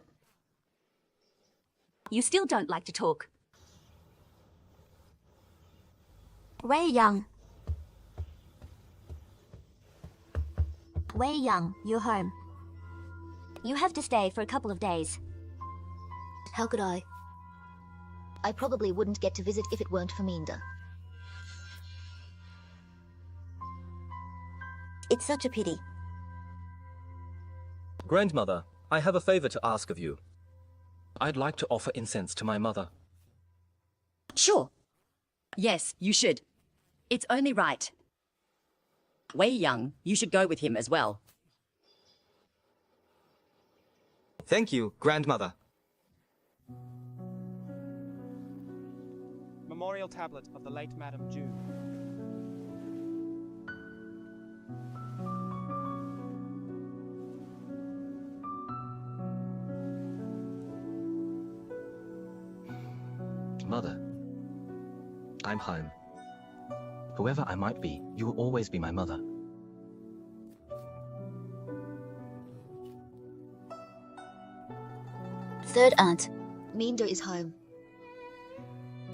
You still don't like to talk. Wei Yang. Wei Yang, you're home. You have to stay for a couple of days. How could I? I probably wouldn't get to visit if it weren't for Minda. It's such a pity. Grandmother, I have a favor to ask of you. I'd like to offer incense to my mother. Sure. Yes, you should. It's only right. Wei Yang, you should go with him as well. Thank you, grandmother. Memorial tablet of the late Madame Ju. Mother, I'm home. Whoever I might be, you will always be my mother. Third aunt. Minda is home.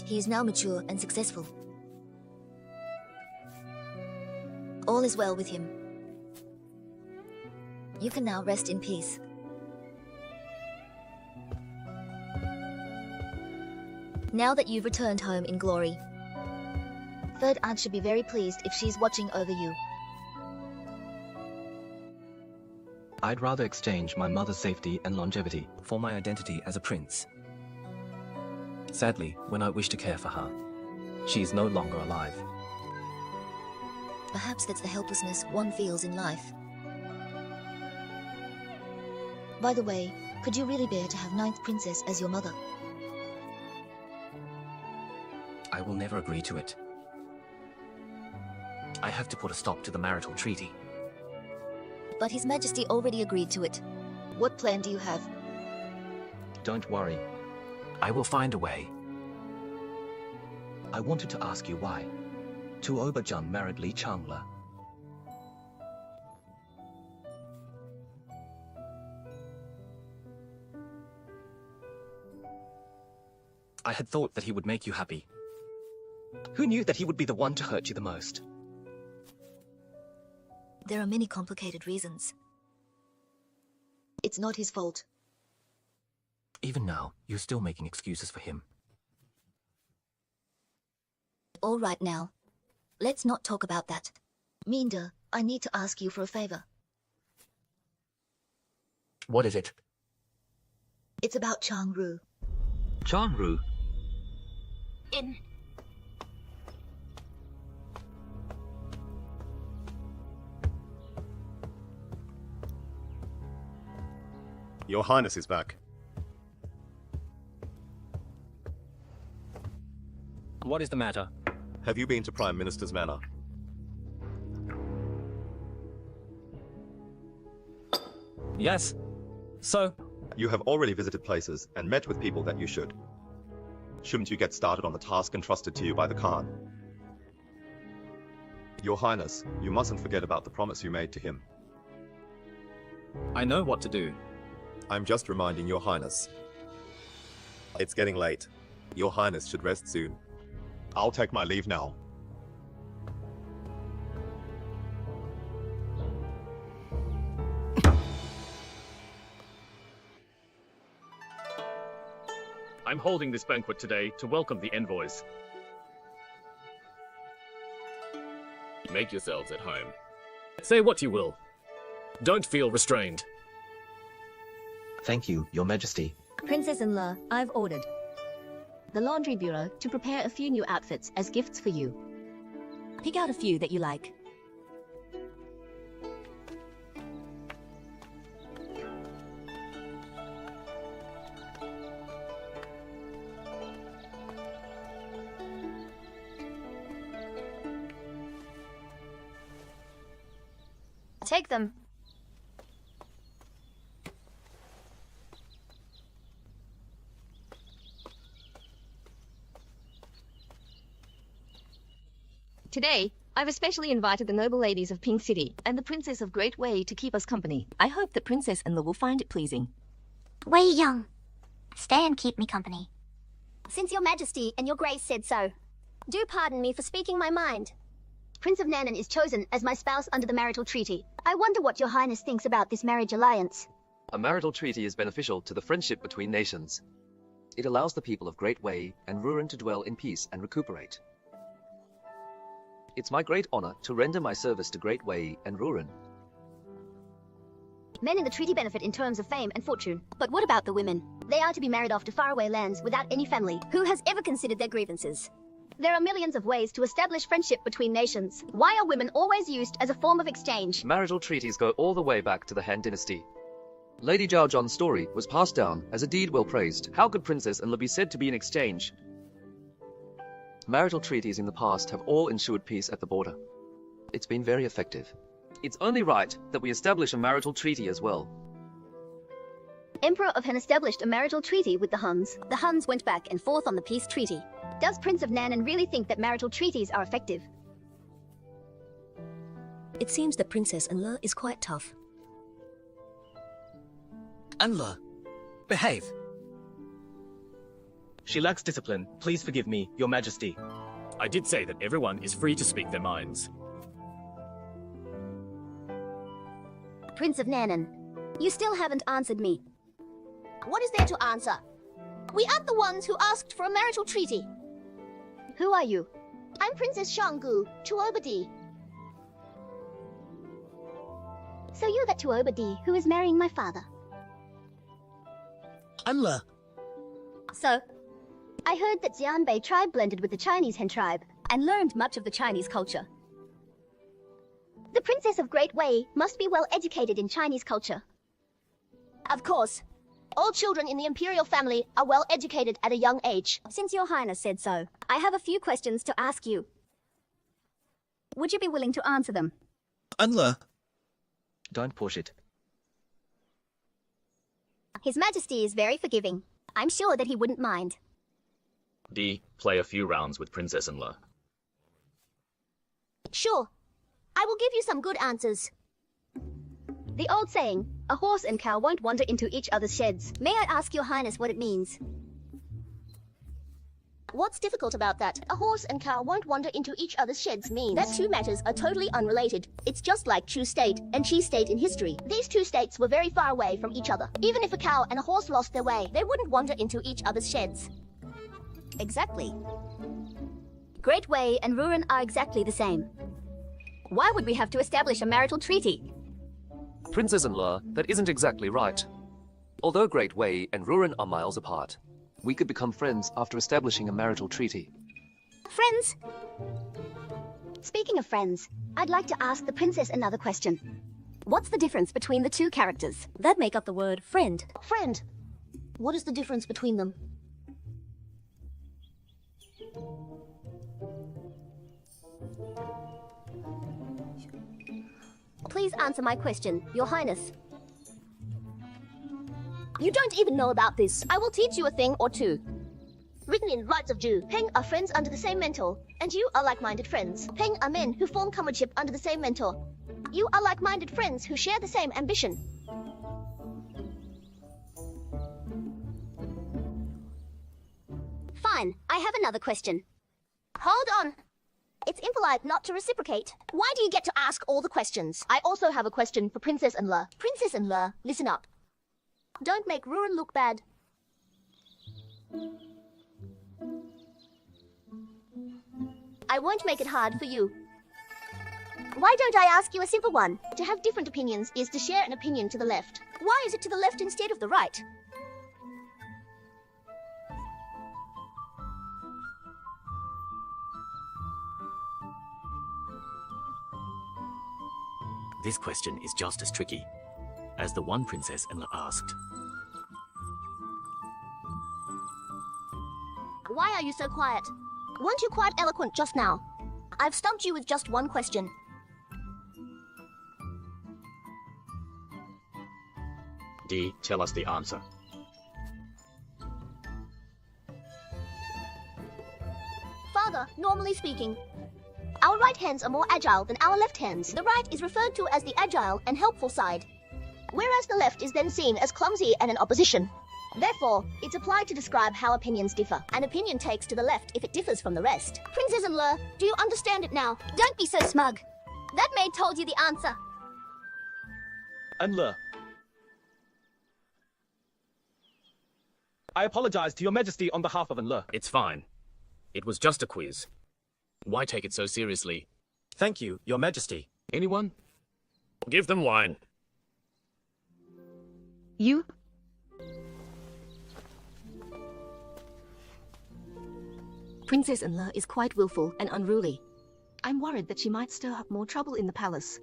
He is now mature and successful. All is well with him. You can now rest in peace. Now that you've returned home in glory, Third aunt should be very pleased if she's watching over you. I'd rather exchange my mother's safety and longevity for my identity as a prince. Sadly, when I wish to care for her, she is no longer alive. Perhaps that's the helplessness one feels in life. By the way, could you really bear to have 9th Princess as your mother? I will never agree to it. I have to put a stop to the marital treaty. But His Majesty already agreed to it. What plan do you have? Don't worry. I will find a way. I wanted to ask you why. Tuobajun married Li Changla. I had thought that he would make you happy. Who knew that he would be the one to hurt you the most? There are many complicated reasons. It's not his fault. Even now, you're still making excuses for him. All right now. Let's not talk about that. Minda, I need to ask you for a favor. What is it? It's about Changru. Changru? In. Your Highness is back. What is the matter? Have you been to Prime Minister's manor? Yes. So? You have already visited places and met with people that you should. Shouldn't you get started on the task entrusted to you by the Khan? Your Highness, you mustn't forget about the promise you made to him. I know what to do. I'm just reminding Your Highness. It's getting late. Your Highness should rest soon. I'll take my leave now. I'm holding this banquet today to welcome the envoys. Make yourselves at home. Say what you will. Don't feel restrained. Thank you, Your Majesty. Princess-in-law, I've ordered The laundry bureau to prepare a few new outfits as gifts for you. Pick out a few that you like. Take them. Today, I've especially invited the noble ladies of Pink City and the Princess of Great Wei to keep us company. I hope that Princess-in-law will find it pleasing. Wei Young, stay and keep me company. Since your Majesty and your Grace said so, do pardon me for speaking my mind. Prince of Nanan is chosen as my spouse under the marital treaty. I wonder what your Highness thinks about this marriage alliance. A marital treaty is beneficial to the friendship between nations. It allows the people of Great Wei and Ruren to dwell in peace and recuperate. It's my great honor to render my service to Great Wei and Ruren. Men in the treaty benefit in terms of fame and fortune. But what about the women? They are to be married off to faraway lands without any family. Who has ever considered their grievances? There are millions of ways to establish friendship between nations. Why are women always used as a form of exchange? Marital treaties go all the way back to the Han Dynasty. Lady Zhao Zhan's story was passed down as a deed well praised. How could Princess-in-law be said to be an exchange? Marital treaties in the past have all ensured peace at the border. It's been very effective. It's only right that we establish a marital treaty as well. Emperor of Han established a marital treaty with the Huns. The Huns went back and forth on the peace treaty. Does Prince of Nanan really think that marital treaties are effective? It seems that Princess-in-law is quite tough. Anla, behave. She lacks discipline. Please forgive me, Your Majesty. I did say that everyone is free to speak their minds. Prince of Nanan, you still haven't answered me. What is there to answer? We aren't the ones who asked for a marital treaty. Who are you? I'm Princess Shanggu, Tuobadi. So you're that Tuobadi who is marrying my father. Anla. So, I heard that Xianbei tribe blended with the Chinese Han tribe and learned much of the Chinese culture. The Princess of Great Wei must be well educated in Chinese culture. Of course. All children in the imperial family are well educated at a young age. Since your Highness said so, I have a few questions to ask you. Would you be willing to answer them? Anla. Don't push it. His Majesty is very forgiving. I'm sure that he wouldn't mind. D, play a few rounds with Princess-in-law. Sure. I will give you some good answers. The old saying, a horse and cow won't wander into each other's sheds. May I ask your Highness what it means? What's difficult about that? A horse and cow won't wander into each other's sheds means that two matters are totally unrelated. It's just like Chu State and Qi State in history. These two states were very far away from each other. Even if a cow and a horse lost their way, they wouldn't wander into each other's sheds. Exactly. Great Wei and Ruren are exactly the same. Why would we have to establish a marital treaty? Princess-in-law, that isn't exactly right. Although Great Wei and Ruren are miles apart, we could become friends after establishing a marital treaty. Friends? Speaking of friends, I'd like to ask the princess another question. What's the difference between the two characters? That make up the word friend. Friend. What is the difference between them? Please answer my question, Your Highness. You don't even know about this. I will teach you a thing or two. Written in Rights of Jew, Peng are friends under the same mentor, and you are like-minded friends. Peng are men who form comradeship under the same mentor. You are like-minded friends who share the same ambition. Fine, I have another question. Hold on. It's impolite not to reciprocate. Why do you get to ask all the questions? I also have a question for Princess-in-law. Princess-in-law, listen up. Don't make Ruren look bad. I won't make it hard for you. Why don't I ask you a simple one? To have different opinions is to share an opinion to the left. Why is it to the left instead of the right? This question is just as tricky as the one princess-in-law asked. Why are you so quiet? Weren't you quite eloquent just now? I've stumped you with just one question. D, tell us the answer. Father, normally speaking, our right hands are more agile than our left hands. The right is referred to as the agile and helpful side, whereas the left is then seen as clumsy and an opposition. Therefore, it's applied to describe how opinions differ. An opinion takes to the left if it differs from the rest. Princess-in-law, do you understand it now? Don't be so smug. That maid told you the answer. And I apologize to your majesty on behalf of Enle. It's fine. It was just a quiz. Why take it so seriously? Thank you, your majesty. Anyone? Give them wine. You? Princess-in-law is quite willful and unruly. I'm worried that she might stir up more trouble in the palace.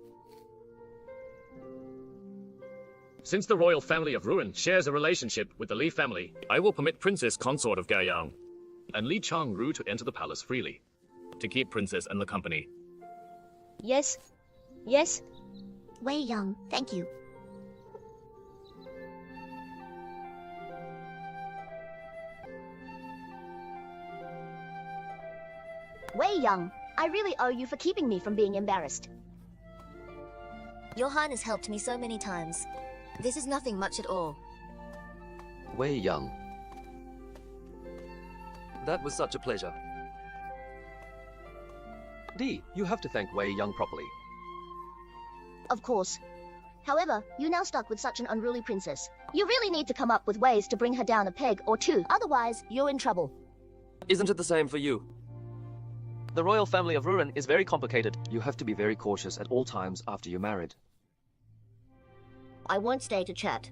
Since the royal family of Ruren shares a relationship with the Li family, I will permit Princess Consort of Gaoyang and Li Changru to enter the palace freely, to keep Princess and the company. Yes. Yes. Wei Young, thank you. Wei Young, I really owe you for keeping me from being embarrassed. Your Highness helped me so many times. This is nothing much at all. Wei Young. That was such a pleasure. Dee, you have to thank Wei Young properly. Of course. However, you're now stuck with such an unruly princess. You really need to come up with ways to bring her down a peg or two, otherwise you're in trouble. Isn't it the same for you? The royal family of Ruren is very complicated. You have to be very cautious at all times after you're married. I won't stay to chat.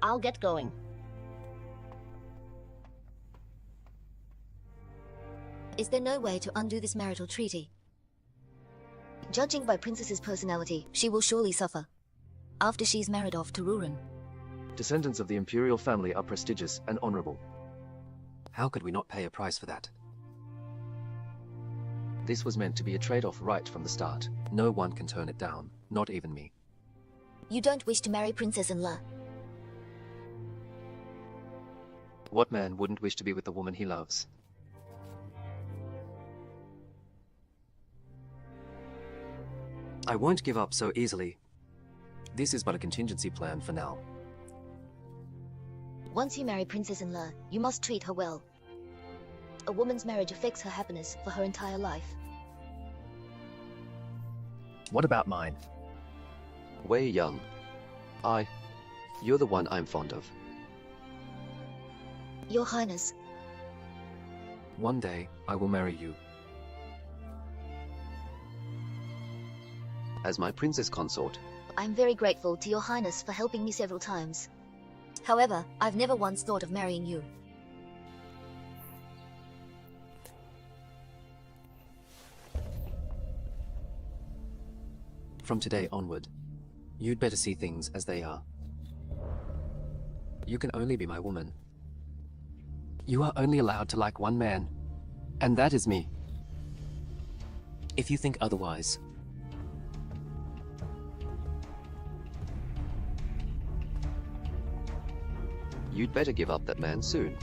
I'll get going. Is there no way to undo this marital treaty? Judging by Princess's personality, she will surely suffer after she's married off to Ruren. Descendants of the imperial family are prestigious and honorable. How could we not pay a price for that? This was meant to be a trade-off right from the start. No one can turn it down, not even me. You don't wish to marry Princess-in-law. What man wouldn't wish to be with the woman he loves? I won't give up so easily. This is but a contingency plan for now. Once you marry Princess-in-law, you must treat her well. A woman's marriage affects her happiness for her entire life. What about mine? Wei Young. You're the one I'm fond of. Your Highness. One day, I will marry you. As my princess consort. I'm very grateful to Your Highness for helping me several times. However, I've never once thought of marrying you. From today onward, you'd better see things as they are. You can only be my woman. You are only allowed to like one man, and that is me. If you think otherwise, you'd better give up that man soon.